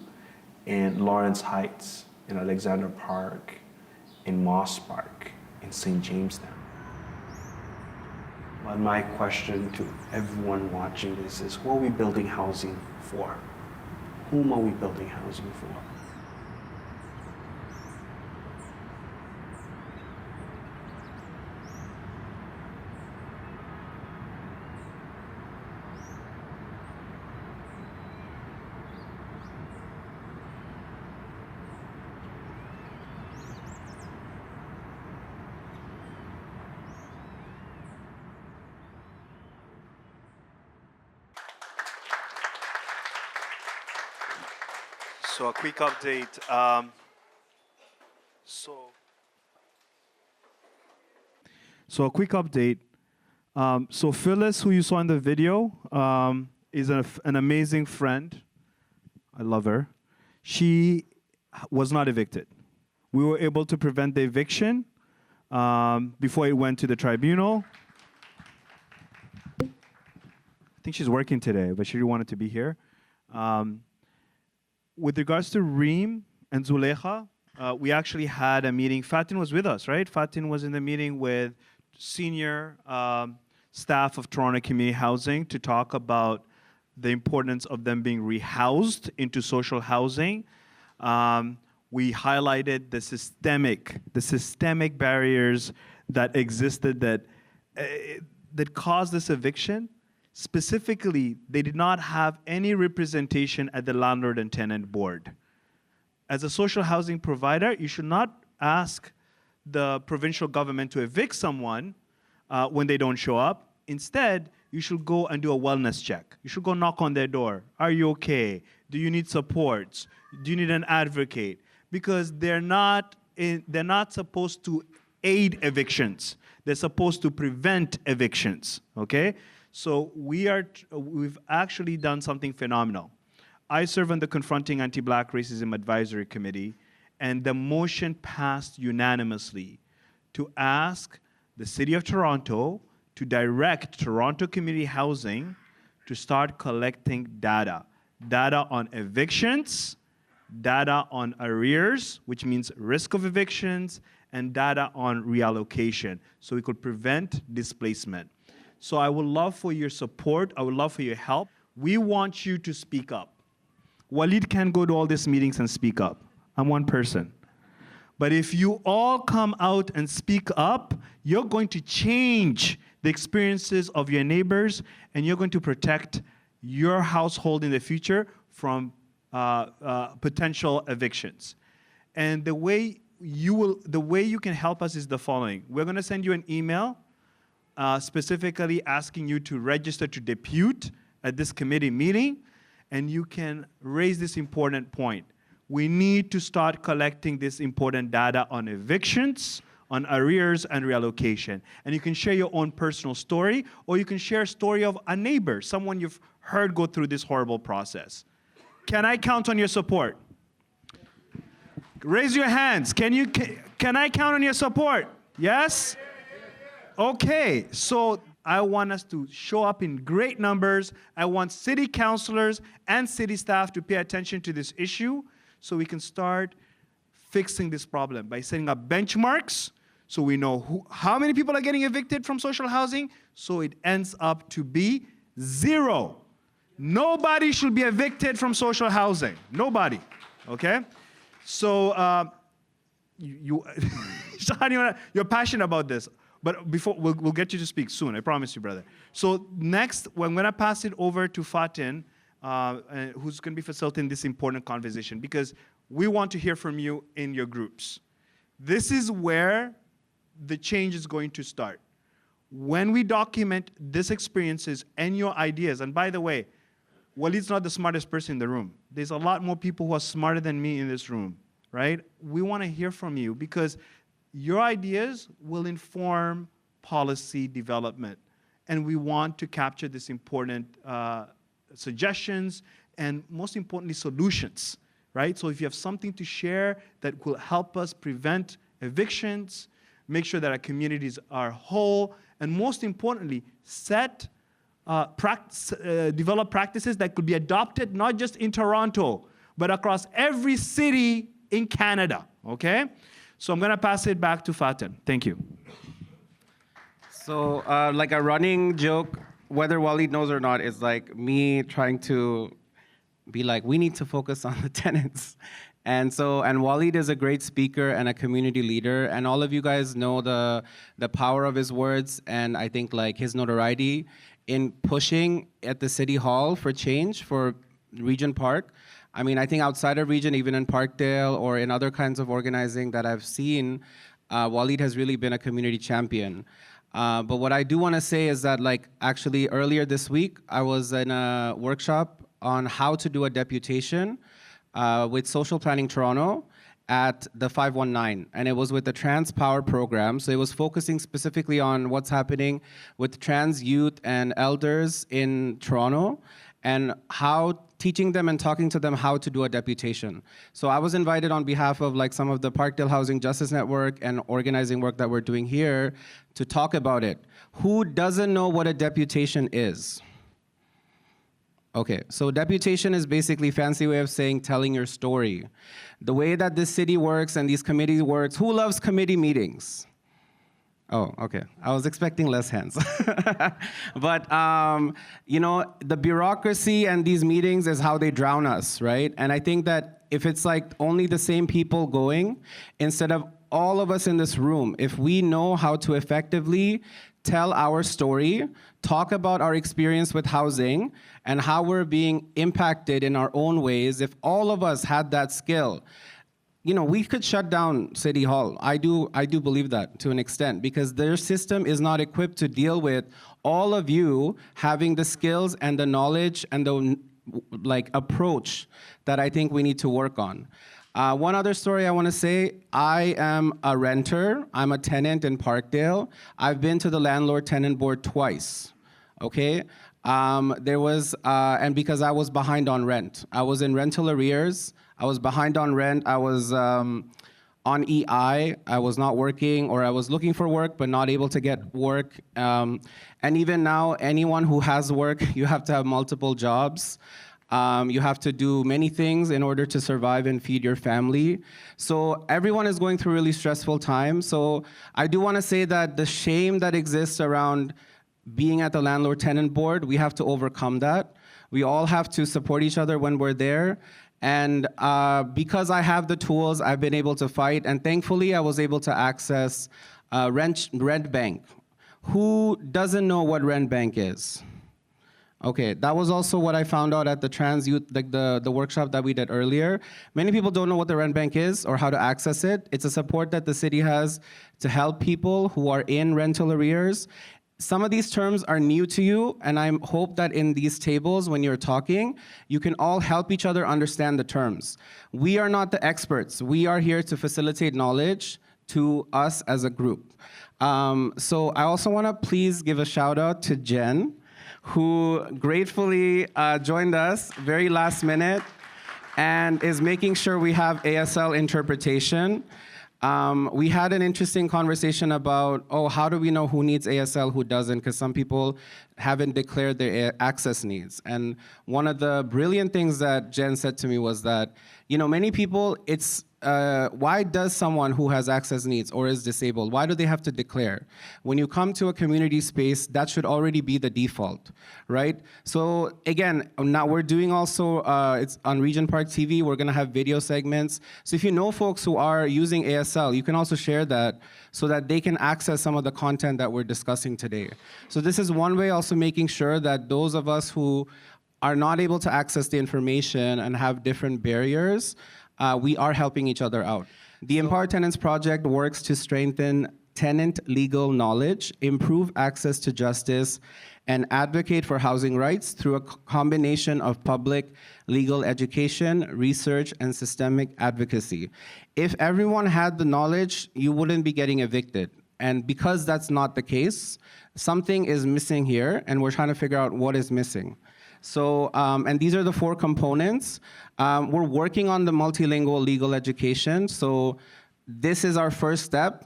in Lawrence Heights, in Alexander Park, in Moss Park, in St. Jamestown. Well, my question to everyone watching this is, who are we building housing for? Whom are we building housing for? So a quick update. So a quick update. So Phyllis, who you saw in the video, is an amazing friend. I love her. She was not evicted. We were able to prevent the eviction before it went to the tribunal. I think she's working today, but she wanted to be here. With regards to Reem and Zulekha, we actually had a meeting. Fatin was with us, right? Fatin was in the meeting with senior staff of Toronto Community Housing to talk about the importance of them being rehoused into social housing. We highlighted the systemic barriers that existed that caused this eviction. Specifically, they did not have any representation at the landlord and tenant board. As a social housing provider, you should not ask the provincial government to evict someone when they don't show up. Instead, you should go and do a wellness check. You should go knock on their door. Are you okay? Do you need supports? Do you need an advocate? Because they're not supposed to aid evictions. They're supposed to prevent evictions, okay? So we've actually done something phenomenal. I serve on the Confronting Anti-Black Racism Advisory Committee, and the motion passed unanimously to ask the City of Toronto to direct Toronto Community Housing to start collecting data on evictions, data on arrears, which means risk of evictions, and data on reallocation, so we could prevent displacement. So I would love for your support. I would love for your help. We want you to speak up. Walid can't go to all these meetings and speak up. I'm one person. But if you all come out and speak up, you're going to change the experiences of your neighbors, and you're going to protect your household in the future from potential evictions. And the way you can help us is the following. We're going to send you an email specifically asking you to register to depute at this committee meeting, and you can raise this important point. We need to start collecting this important data on evictions, on arrears, and reallocation. And you can share your own personal story, or you can share a story of a neighbor, someone you've heard go through this horrible process. Can I count on your support? Raise your hands. Can I count on your support? Yes? Okay, so I want us to show up in great numbers. I want city councilors and city staff to pay attention to this issue so we can start fixing this problem by setting up benchmarks so we know how many people are getting evicted from social housing, so it ends up to be 0. Nobody should be evicted from social housing. Nobody, okay? So you're passionate about this. But before, we'll get you to speak soon, I promise you, brother. So next, I'm gonna pass it over to Fatin, who's gonna be facilitating this important conversation, because we want to hear from you in your groups. This is where the change is going to start. When we document these experiences and your ideas, and by the way, Walid's not the smartest person in the room. There's a lot more people who are smarter than me in this room, right? We wanna hear from you, because your ideas will inform policy development. And we want to capture this important suggestions and, most importantly, solutions, right? So if you have something to share that will help us prevent evictions, make sure that our communities are whole, and most importantly, develop practices that could be adopted not just in Toronto, but across every city in Canada, okay? So I'm gonna pass it back to Fatin. Thank you. So like a running joke, whether Walid knows or not, is like me trying to be like, we need to focus on the tenants. And Walid is a great speaker and a community leader, and all of you guys know the power of his words, and I think like his notoriety in pushing at the City Hall for change for Regent Park. I mean, I think outside of Regent, even in Parkdale or in other kinds of organizing that I've seen, Walid has really been a community champion. But what I do want to say is that, like, actually earlier this week, I was in a workshop on how to do a deputation with Social Planning Toronto at the 519, and it was with the Trans Power program. So it was focusing specifically on what's happening with trans youth and elders in Toronto, and how teaching them and talking to them how to do a deputation. So I was invited on behalf of like some of the Parkdale Housing Justice Network and organizing work that we're doing here to talk about it. Who doesn't know what a deputation is? Okay, so deputation is basically a fancy way of saying telling your story. The way that this city works and these committees works, who loves committee meetings? Oh, okay. I was expecting less hands. But, you know, the bureaucracy and these meetings is how they drown us, right? And I think that if it's like only the same people going, instead of all of us in this room, if we know how to effectively tell our story, talk about our experience with housing, and how we're being impacted in our own ways, if all of us had that skill, you know, we could shut down City Hall. I do believe that to an extent, because their system is not equipped to deal with all of you having the skills and the knowledge and the like approach that I think we need to work on. One other story I want to say, I am a renter. I'm a tenant in Parkdale. I've been to the landlord-tenant board twice, okay? There was, and because I was behind on rent. I was in rental arrears. I was behind on rent. I was on EI. I was not working, or I was looking for work but not able to get work. And even now, anyone who has work, you have to have multiple jobs. You have to do many things in order to survive and feed your family. So everyone is going through really stressful times. So I do want to say that the shame that exists around being at the landlord-tenant board, we have to overcome that. We all have to support each other when we're there. And because I have the tools, I've been able to fight. And thankfully, I was able to access rent bank. Who doesn't know what rent bank is? Okay, that was also what I found out at the trans youth, like the workshop that we did earlier. Many people don't know what the rent bank is or how to access it. It's a support that the city has to help people who are in rental arrears. Some of these terms are new to you, and I hope that in these tables, when you're talking, you can all help each other understand the terms. We are not the experts. We are here to facilitate knowledge to us as a group. So I also want to please give a shout out to Jen, who gratefully joined us very last minute and is making sure we have ASL interpretation. We had an interesting conversation about, how do we know who needs ASL, who doesn't? Because some people haven't declared their access needs. And one of the brilliant things that Jen said to me was that, you know, many people, it's, why does someone who has access needs or is disabled, why do they have to declare? When you come to a community space, that should already be the default, right? So again, now we're doing also, it's on Regent Park TV, we're gonna have video segments. So if you know folks who are using ASL, you can also share that so that they can access some of the content that we're discussing today. So this is one way also making sure that those of us who are not able to access the information and have different barriers, we are helping each other out. The Empower Tenants Project works to strengthen tenant legal knowledge, improve access to justice, and advocate for housing rights through a combination of public legal education, research, and systemic advocacy. If everyone had the knowledge, you wouldn't be getting evicted. And because that's not the case, something is missing here, and we're trying to figure out what is missing. So, and these are the 4 components. We're working on the multilingual legal education. So this is our first step.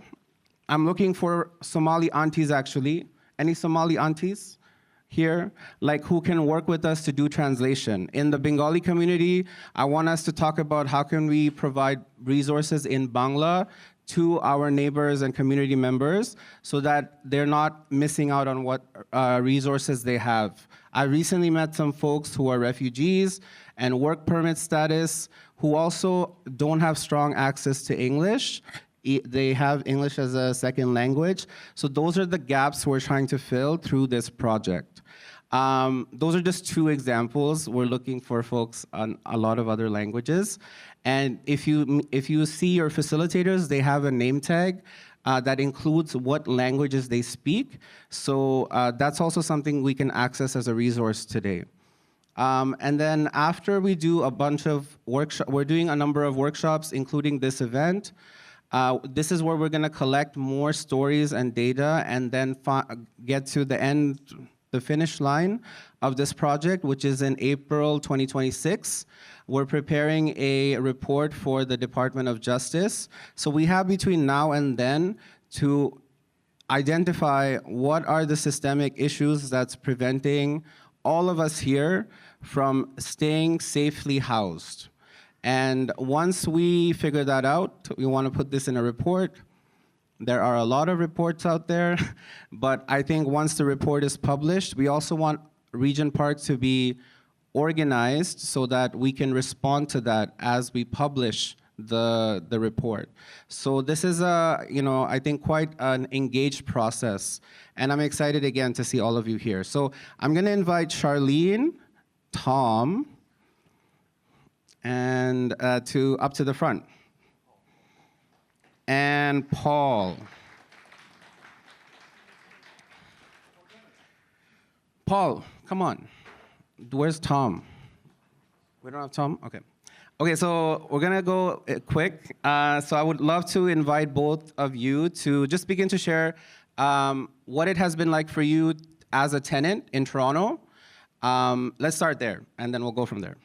I'm looking for Somali aunties, actually. Any Somali aunties here? Like, who can work with us to do translation? In the Bengali community, I want us to talk about how can we provide resources in Bangla to our neighbors and community members so that they're not missing out on what resources they have. I recently met some folks who are refugees and work permit status who also don't have strong access to English. They have English as a second language. So those are the gaps we're trying to fill through this project. Those are just 2 examples. We're looking for folks on a lot of other languages. And if you see your facilitators, they have a name tag that includes what languages they speak. So that's also something we can access as a resource today. And then after we do a bunch of workshops, we're doing a number of workshops, including this event. This is where we're going to collect more stories and data and then get to the end, the finish line of this project, which is in April 2026. We're preparing a report for the Department of Justice. So we have between now and then to identify what are the systemic issues that's preventing all of us here from staying safely housed. And once we figure that out, we want to put this in a report. There are a lot of reports out there, but I think once the report is published, we also want Regent Park to be organized so that we can respond to that as we publish the report. So this is I think quite an engaged process, and I'm excited again to see all of you here. So I'm going to invite Charlene, Tom, and up to the front, and Paul. Paul, come on. Where's Tom? We don't have Tom? Okay. Okay, so we're gonna go quick. So I would love to invite both of you to just begin to share what it has been like for you as a tenant in Toronto. Let's start there, and then we'll go from there.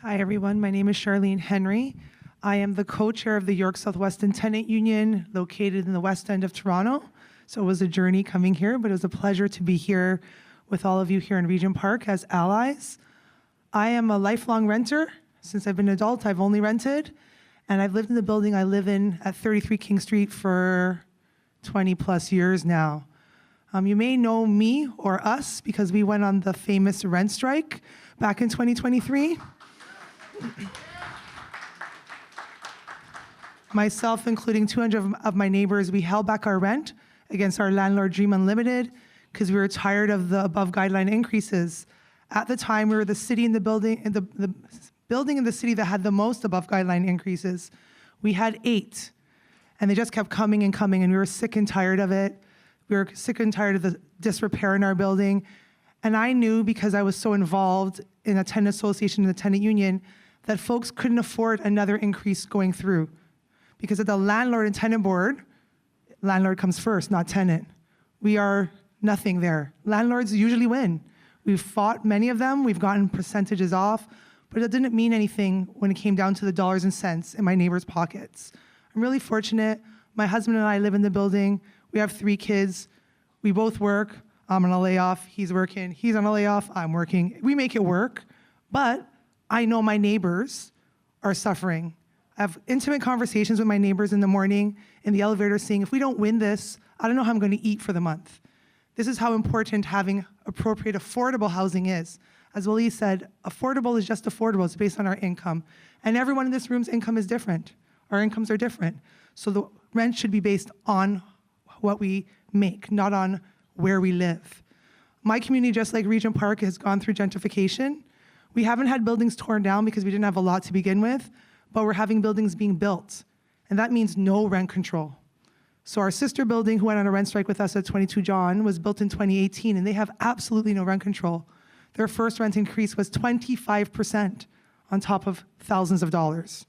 Hi, everyone. My name is Charlene Henry. I am the co-chair of the York Southwestern Tenant Union, located in the west end of Toronto. So it was a journey coming here, but it was a pleasure to be here with all of you here in Regent Park as allies. I am a lifelong renter. Since I've been an adult, I've only rented, and I've lived in the building I live in at 33 King Street for 20 plus years now. You may know me or us because we went on the famous rent strike back in 2023. Myself, including 200 of my neighbors, we held back our rent against our landlord Dream Unlimited because we were tired of the above guideline increases. At the time, we were the city in the building, the building in the city that had the most above guideline increases. We had 8, and they just kept coming and coming, and we were sick and tired of it. We were sick and tired of the disrepair in our building. And I knew, because I was so involved in a tenant association and the tenant union, that folks couldn't afford another increase going through. Because at the landlord and tenant board, landlord comes first, not tenant. We are nothing there. Landlords usually win. We've fought many of them, we've gotten percentages off, but it didn't mean anything when it came down to the dollars and cents in my neighbors' pockets. I'm really fortunate. My husband and I live in the building. We have 3 kids. We both work. I'm on a layoff, he's working. He's on a layoff, I'm working. We make it work, but I know my neighbors are suffering. I have intimate conversations with my neighbors in the morning, in the elevator, saying, if we don't win this, I don't know how I'm going to eat for the month. This is how important having appropriate, affordable housing is. As Willie said, affordable is just affordable. It's based on our income. And everyone in this room's income is different. Our incomes are different. So the rent should be based on what we make, not on where we live. My community, just like Regent Park, has gone through gentrification. We haven't had buildings torn down because we didn't have a lot to begin with, but we're having buildings being built. And that means no rent control. So our sister building, who went on a rent strike with us at 22 John, was built in 2018, and they have absolutely no rent control. Their first rent increase was 25% on top of thousands of dollars.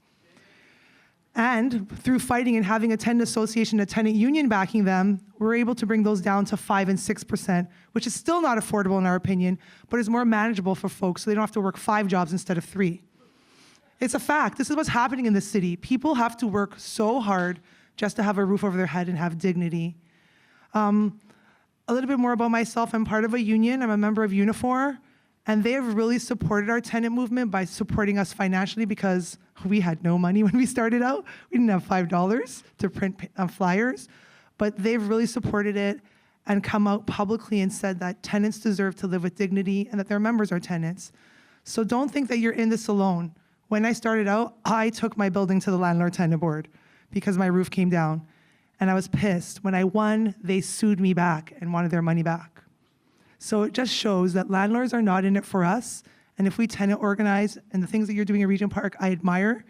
And through fighting and having a tenant association, a tenant union backing them, we're able to bring those down to 5% and 6%, which is still not affordable in our opinion, but is more manageable for folks so they don't have to work 5 jobs instead of 3. It's a fact. This is what's happening in this city. People have to work so hard just to have a roof over their head and have dignity. A little bit more about myself. I'm part of a union. I'm a member of Unifor, and they have really supported our tenant movement by supporting us financially because we had no money when we started out. We didn't have $5 to print flyers, but they've really supported it and come out publicly and said that tenants deserve to live with dignity and that their members are tenants. So don't think that you're in this alone. When I started out, I took my building to the landlord-tenant board because my roof came down, and I was pissed. When I won, they sued me back and wanted their money back. So it just shows that landlords are not in it for us, and if we tenant organize, and the things that you're doing at Regent Park, I admire,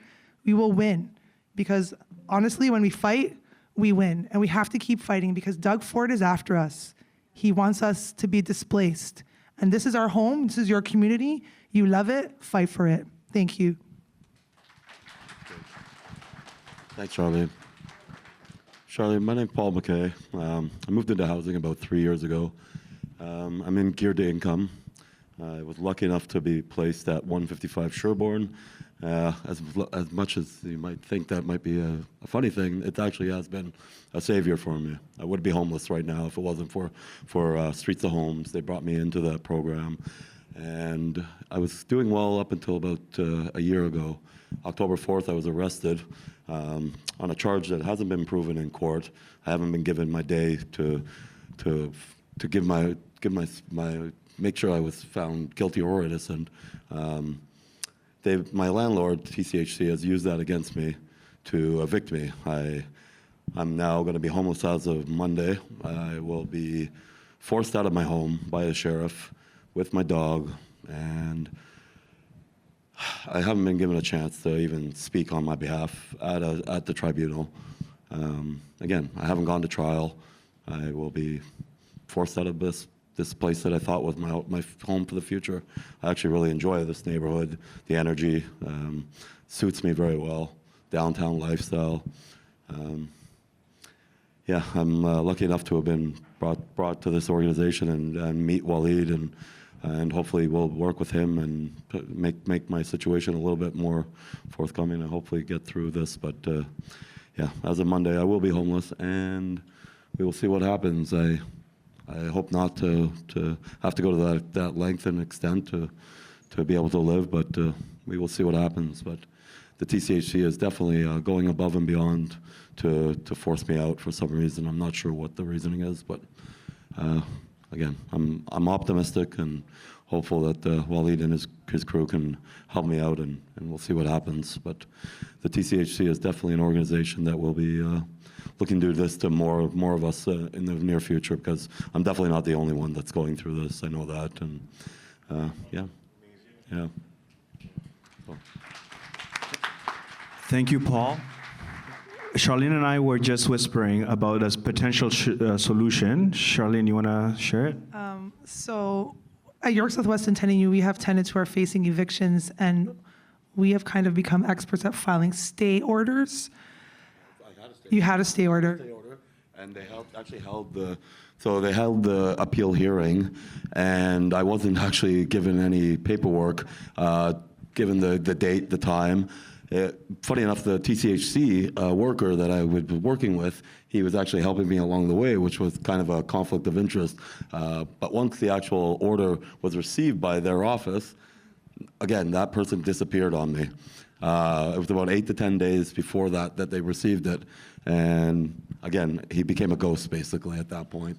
we will win. Because honestly, when we fight, we win, and we have to keep fighting because Doug Ford is after us. He wants us to be displaced, And this is our home. This is your community. You love it. Fight for it. Thank you. Thanks, Charlene. Charlene, my name's Paul McKay. I moved into housing about 3 years ago. I'm in geared to income. I was lucky enough to be placed at 155 Sherbourne. As much as you might think that might be a funny thing, it actually has been a savior for me. I would be homeless right now if it wasn't for Streets of Homes. They brought me into that program. And I was doing well up until about a year ago. October 4th, I was arrested on a charge that hasn't been proven in court. I haven't been given my day to make sure I was found guilty or innocent. My landlord, TCHC, has used that against me to evict me. I'm now going to be homeless as of Monday. I will be forced out of my home by a sheriff with my dog, and I haven't been given a chance to even speak on my behalf at the tribunal. Again, I haven't gone to trial. I will be forced out of this place that I thought was my home for the future. I actually really enjoy this neighborhood. The energy suits me very well. Downtown lifestyle. Yeah, I'm lucky enough to have been brought to this organization and meet Walid, and hopefully we'll work with him and make my situation a little bit more forthcoming and hopefully get through this. But yeah, as of Monday, I will be homeless, and we will see what happens. I hope not to have to go to that length and extent to be able to live, but we will see what happens. But the TCHC is definitely going above and beyond to force me out for some reason. I'm not sure what the reasoning is, but again, I'm optimistic and hopeful that Walid and his crew can help me out, and we'll see what happens. But the TCHC is definitely an organization that will be looking to do this to more of us in the near future, because I'm definitely not the only one that's going through this. I know that, and yeah. So. Thank you, Paul. Charlene and I were just whispering about a potential solution. Charlene, you want to share it? So at York Southwest and Tenant U, we have tenants who are facing evictions, and we have kind of become experts at filing stay orders. You had a stay order. And they held the appeal hearing, and I wasn't actually given any paperwork, given the date, the time. Funny enough, the TCHC worker that I was working with, he was actually helping me along the way, which was kind of a conflict of interest. But once the actual order was received by their office, again, that person disappeared on me. It was about 8 to 10 days before that they received it. And again, he became a ghost basically at that point.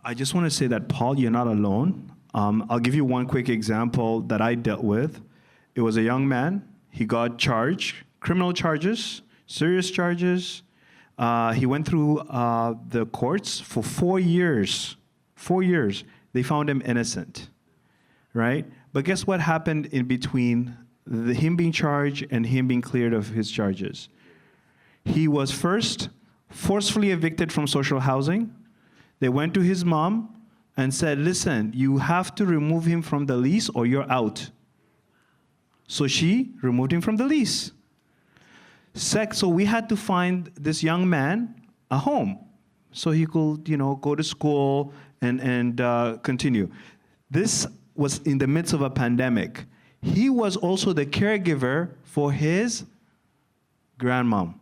I just want to say that, Paul, you're not alone. I'll give you one quick example that I dealt with. It was a young man. He got charged, criminal charges, serious charges. He went through the courts for 4 years. 4 years. They found him innocent, right? But guess what happened in between him being charged and him being cleared of his charges? He was first forcefully evicted from social housing. They went to his mom and said, listen, you have to remove him from the lease or you're out. So she removed him from the lease. So we had to find this young man a home so he could, go to school and continue. This was in the midst of a pandemic. He was also the caregiver for his grandmom.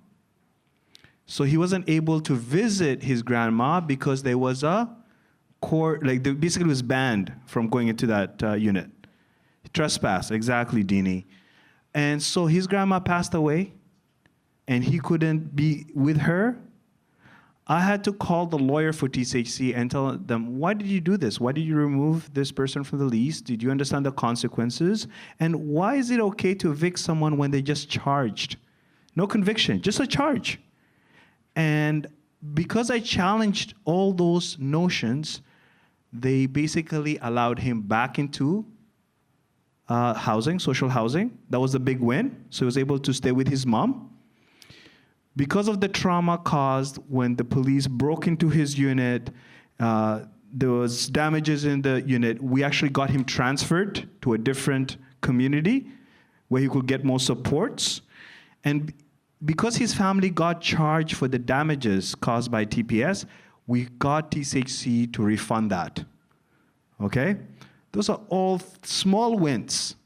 So he wasn't able to visit his grandma because there was a court, basically was banned from going into that unit. Trespass, exactly, Deanie. And so his grandma passed away, and he couldn't be with her. I had to call the lawyer for TCHC and tell them, why did you do this? Why did you remove this person from the lease? Did you understand the consequences? And why is it okay to evict someone when they just charged? No conviction, just a charge. And because I challenged all those notions, they basically allowed him back into housing, social housing. That was a big win. So he was able to stay with his mom. Because of the trauma caused when the police broke into his unit, there was damages in the unit, we actually got him transferred to a different community where he could get more supports. And because his family got charged for the damages caused by TPS, we got TCHC to refund that. Okay? Those are all small wins.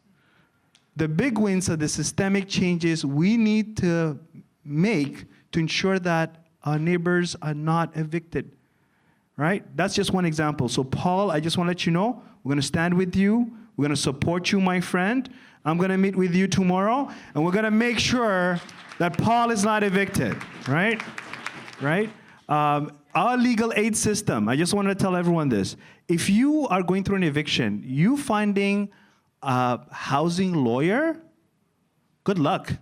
The big wins are the systemic changes we need to make to ensure that our neighbors are not evicted. Right? That's just one example. So Paul, I just want to let you know, we're going to stand with you. We're going to support you, my friend. I'm going to meet with you tomorrow, and we're going to make sure that Paul is not evicted, right? Right? Our legal aid system, I just want to tell everyone this. If you are going through an eviction, you finding a housing lawyer, good luck.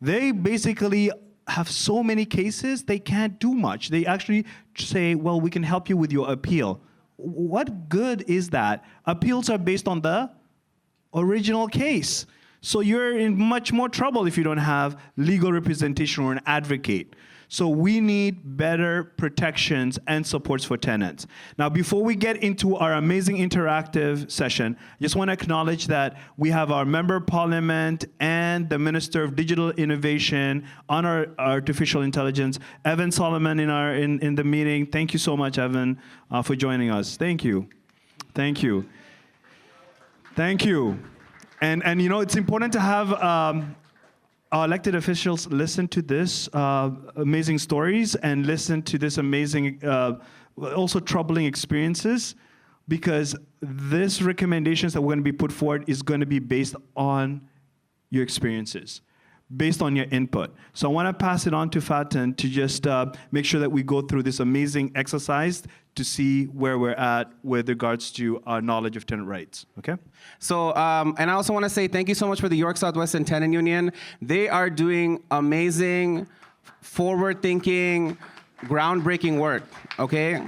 They basically have so many cases, they can't do much. They actually say, well, we can help you with your appeal. What good is that? Appeals are based on the original case. So you're in much more trouble if you don't have legal representation or an advocate. So we need better protections and supports for tenants. Now, before we get into our amazing interactive session, I just want to acknowledge that we have our Member of Parliament and the Minister of Digital Innovation on our artificial intelligence, Evan Solomon, in the meeting. Thank you so much, Evan, for joining us. Thank you. Thank you. Thank you. And you know, it's important to have our elected officials listen to this amazing stories and listen to this amazing, also troubling experiences, because this recommendations that we're going to be put forward is going to be based on your experiences, based on your input. So I want to pass it on to Faten to just make sure that we go through this amazing exercise to see where we're at with regards to our knowledge of tenant rights, okay? So, and I also want to say thank you so much for the York Southwestern Tenant Union. They are doing amazing, forward-thinking, groundbreaking work, okay?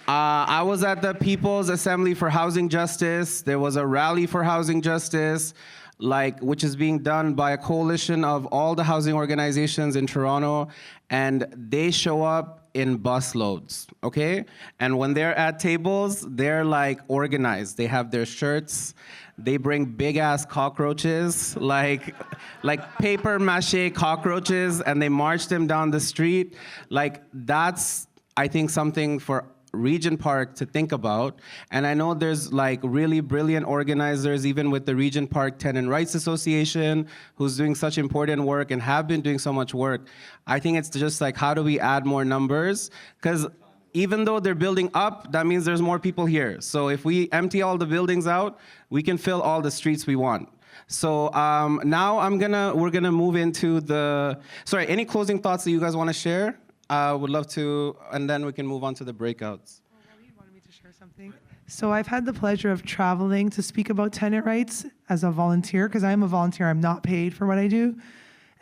I was at the People's Assembly for Housing Justice. There was a rally for housing justice, which is being done by a coalition of all the housing organizations in Toronto, and they show up in busloads, okay? And when they're at tables, they're organized. They have their shirts. They bring big ass cockroaches, like paper mache cockroaches, and they march them down the street. That's, I think, something for Regent Park to think about. And I know there's really brilliant organizers, even with the Regent Park Tenant Rights Association, who's doing such important work and have been doing so much work. I think it's just how do we add more numbers? Because even though they're building up, that means there's more people here. So if we empty all the buildings out, we can fill all the streets we want. So now we're gonna move into sorry, any closing thoughts that you guys want to share? Would love to, and then we can move on to the breakouts. Waleed wanted me to share something. So I've had the pleasure of traveling to speak about tenant rights as a volunteer, because I am a volunteer. I'm not paid for what I do.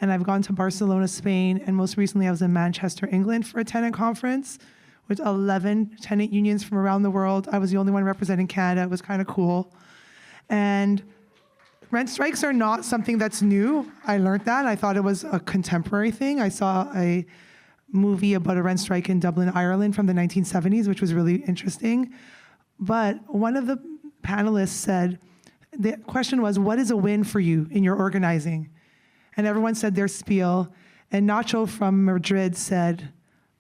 And I've gone to Barcelona, Spain, and most recently I was in Manchester, England for a tenant conference with 11 tenant unions from around the world. I was the only one representing Canada. It was kind of cool. And rent strikes are not something that's new. I learned that. I thought it was a contemporary thing. I saw a movie about a rent strike in Dublin, Ireland from the 1970s, which was really interesting. But one of the panelists said, the question was, what is a win for you in your organizing? And everyone said their spiel. And Nacho from Madrid said,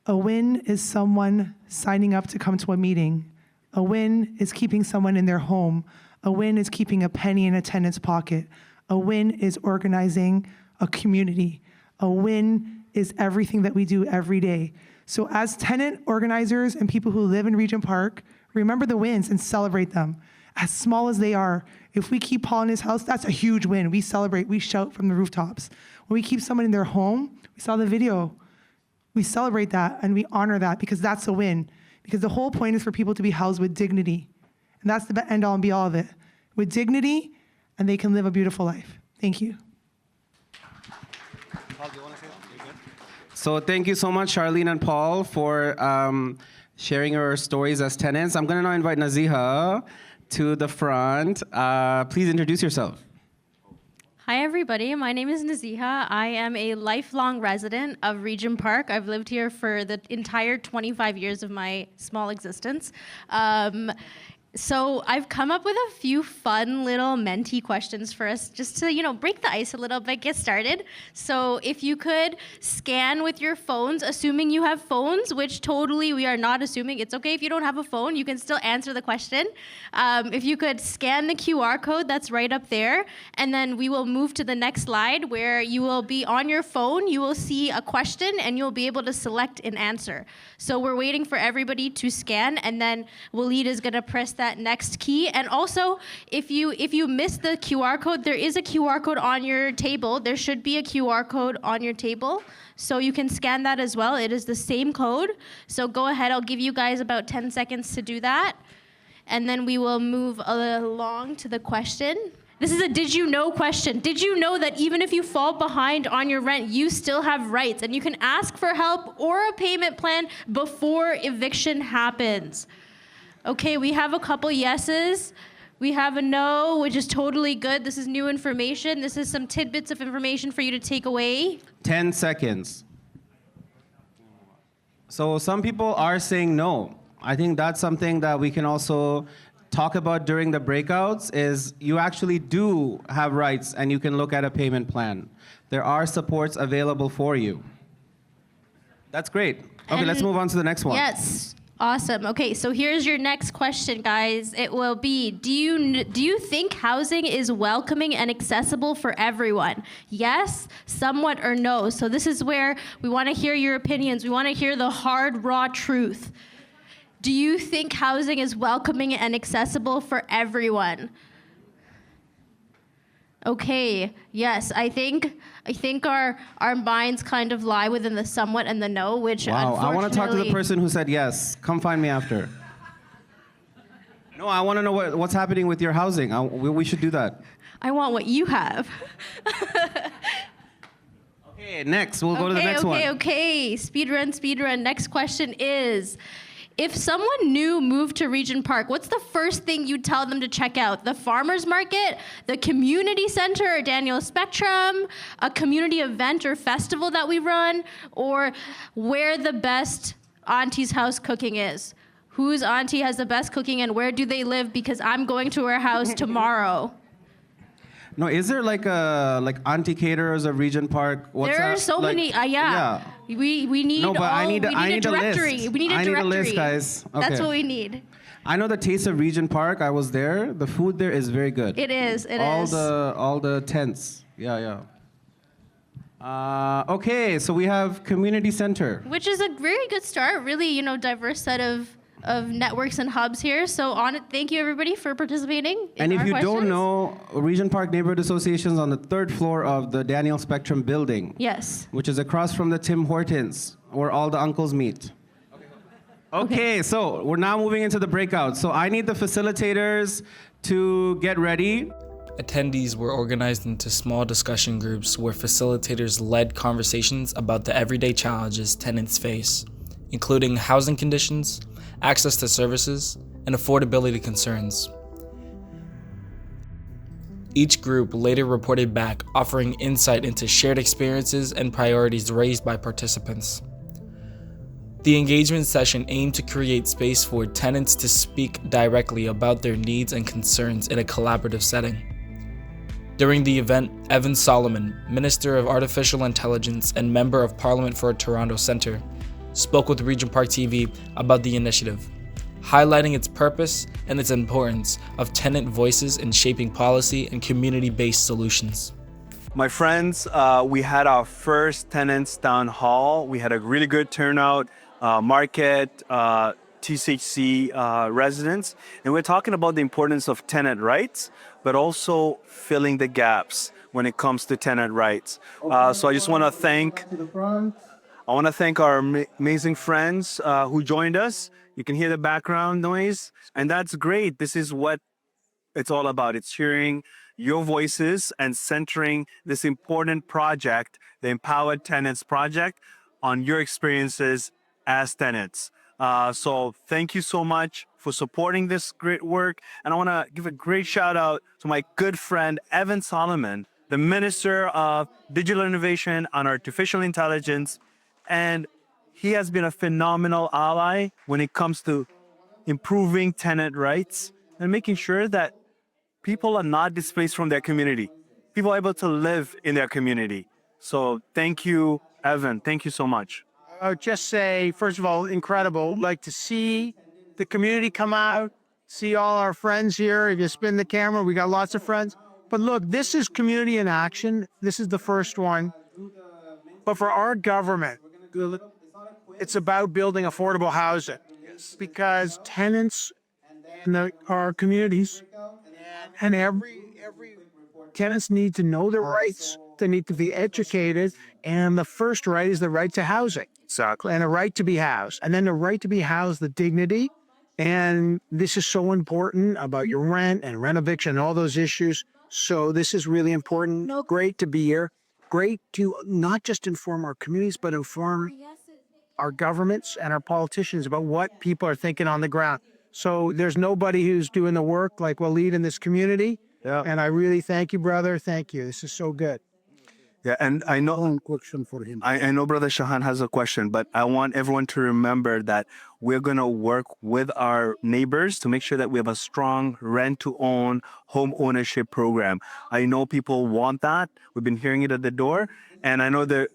a win is someone signing up to come to a meeting. A win is keeping someone in their home. A win is keeping a penny in a tenant's pocket. A win is organizing a community. A win is everything that we do every day. So as tenant organizers and people who live in Regent Park, remember the wins and celebrate them, as small as they are. If we keep Paul in his house, that's a huge win. We celebrate, we shout from the rooftops. When we keep someone in their home, we saw the video, we celebrate that and we honor that, because that's a win. Because the whole point is for people to be housed with dignity. And that's the end all and be all of it. With dignity, and they can live a beautiful life. Thank you. Paul, do you want to say that? You're good? So thank you so much, Charlene and Paul, for sharing your stories as tenants. I'm going to now invite Naziha to the front. Please introduce yourself. Hi, everybody. My name is Naziha. I am a lifelong resident of Regent Park. I've lived here for the entire 25 years of my small existence. So I've come up with a few fun little mentee questions for us just to, break the ice a little bit, get started. So if you could scan with your phones, assuming you have phones, which totally we are not assuming. It's okay if you don't have a phone, you can still answer the question. If you could scan the QR code that's right up there, and then we will move to the next slide where you will be on your phone, you will see a question, and you'll be able to select an answer. So we're waiting for everybody to scan, and then Waleed is gonna press that next key. And also, if you miss the QR code, there is a QR code on your table. There should be a QR code on your table. So you can scan that as well. It is the same code. So go ahead, I'll give you guys about 10 seconds to do that. And then we will move along to the question. This is a did you know question. Did you know that even if you fall behind on your rent, you still have rights and you can ask for help or a payment plan before eviction happens? Okay, we have a couple yeses. We have a no, which is totally good. This is new information. This is some tidbits of information for you to take away. 10 seconds. So some people are saying no. I think that's something that we can also talk about during the breakouts is you actually do have rights and you can look at a payment plan. There are supports available for you. That's great. Okay, let's move on to the next one. Yes. Awesome. Okay, so here's your next question, guys. It will be, do you think housing is welcoming and accessible for everyone? Yes, somewhat, or no? So this is where we want to hear your opinions. We want to hear the hard, raw truth. Do you think housing is welcoming and accessible for everyone? Okay, yes, I think our minds kind of lie within the somewhat and the no, which Wow, I want to talk to the person who said yes. Come find me after. No, I want to know what's happening with your housing. We should do that. I want what you have. Okay, next, we'll go to the next one. Okay. Speed run. Next question is, if someone new moved to Regent Park, what's the first thing you'd tell them to check out? The farmer's market, the community center or Daniel Spectrum, a community event or festival that we run, or where the best auntie's house cooking is? Whose auntie has the best cooking and where do they live? Because I'm going to her house tomorrow. No, is there like auntie caterers of Regent Park? There are so many. Yeah. We need. No, but I need a directory. list. We need a directory. I need a list, guys. Okay. That's what we need. I know the taste of Regent Park. I was there. The food there is very good. It is. All the tents. Yeah. Okay, so we have community center. Which is a very good start. Really, diverse set of networks and hubs here. So thank you everybody for participating. And if you don't know, Regent Park Neighbourhood Association is on the 3rd floor of the Daniel Spectrum building. Yes. Which is across from the Tim Hortons, where all the uncles meet. Okay, so we're now moving into the breakout. So I need the facilitators to get ready. Attendees were organized into small discussion groups where facilitators led conversations about the everyday challenges tenants face, including housing conditions, access to services, and affordability concerns. Each group later reported back, offering insight into shared experiences and priorities raised by participants. The engagement session aimed to create space for tenants to speak directly about their needs and concerns in a collaborative setting. During the event, Evan Solomon, Minister of Artificial Intelligence and Member of Parliament for Toronto Centre, spoke with Regent Park TV about the initiative, highlighting its purpose and its importance of tenant voices in shaping policy and community-based solutions. My friends, we had our first tenants town hall. We had a really good turnout, market, TCC residents, and we're talking about the importance of tenant rights, but also filling the gaps when it comes to tenant rights. So I just want to thank our amazing friends who joined us. You can hear the background noise, and that's great. This is what it's all about. It's hearing your voices and centering this important project, the Empower Tenants Project, on your experiences as tenants. So thank you so much for supporting this great work. And I want to give a great shout out to my good friend, Evan Solomon, the Minister of Digital Innovation and Artificial Intelligence, and he has been a phenomenal ally when it comes to improving tenant rights and making sure that people are not displaced from their community. People are able to live in their community. So thank you, Evan. Thank you so much. I would just say, first of all, incredible. Like to see the community come out, see all our friends here. If you spin the camera, we got lots of friends. But look, this is community in action. This is the first one. But for our government, it's about building affordable housing. Because tenants in our communities and every tenants need to know their rights. They need to be educated. And the first right is the right to housing. Exactly. And a right to be housed. And then the right to be housed, the dignity. And this is so important about your rent and rent eviction and all those issues. So this is really important. Great to be here. Great to not just inform our communities, but inform our governments and our politicians about what people are thinking on the ground. So there's nobody who's doing the work like Waleed in this community. Yeah. And I really thank you, brother. Thank you. This is so good. Yeah, and I know One question for him. I know Brother Shahan has a question, but I want everyone to remember that we're going to work with our neighbors to make sure that we have a strong rent-to-own home ownership program. I know people want that. We've been hearing it at the door. And I know that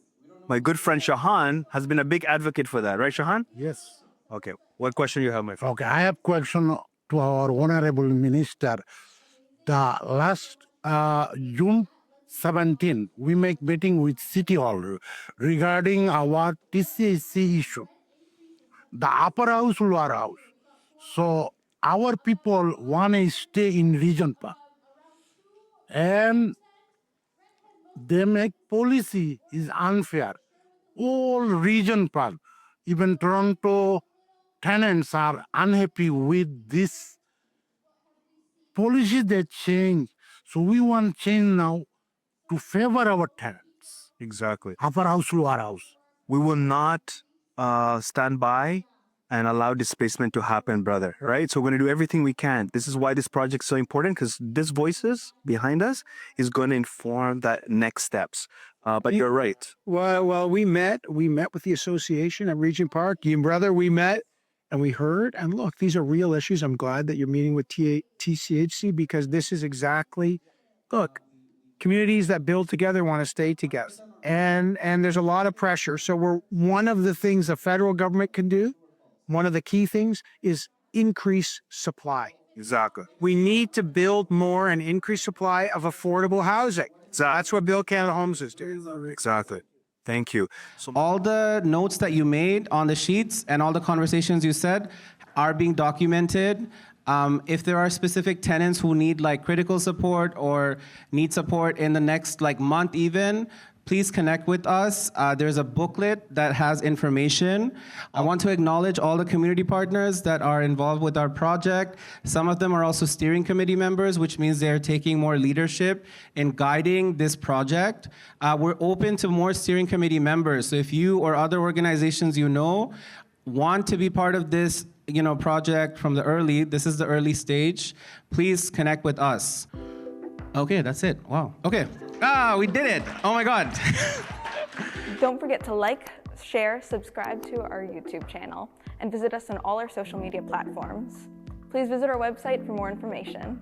my good friend Shahan has been a big advocate for that. Right, Shahan? Yes. Okay. What question you have, my friend? Okay, I have question to our honorable minister. The last June 17, we make meeting with City Hall regarding our TCC issue. The upper house, lower house. So our people want to stay in Regent Park. And they make policy is unfair. All Regent Park, even Toronto tenants are unhappy with this policy they change. So we want change now to favor our tenants. Exactly. Upper house, lower house. We will not stand by and allow displacement to happen, brother, right? So we're going to do everything we can. This is why this project is so important, because this voices behind us is going to inform that next steps. But you're right. Well, we met with the association at Regent Park. You and brother, we met and we heard. And look, these are real issues. I'm glad that you're meeting with TCHC because this is exactly, look, communities that build together want to stay together. And there's a lot of pressure. So one of the things the federal government can do, one of the key things is increase supply. Exactly. We need to build more and increase supply of affordable housing. That's what Build Canada Homes is doing. Exactly. Thank you. So All the notes that you made on the sheets and all the conversations you said are being documented. If there are specific tenants who need like critical support or need support in the next like month even, please connect with us. There's a booklet that has information. I want to acknowledge all the community partners that are involved with our project. Some of them are also steering committee members, which means they're taking more leadership in guiding this project. We're open to more steering committee members. So if you or other organizations you know want to be part of this project from this is the early stage, please connect with us. Okay, that's it. Wow. Okay. We did it. Oh my God. Don't forget to like, share, subscribe to our YouTube channel, and visit us on all our social media platforms. Please visit our website for more information.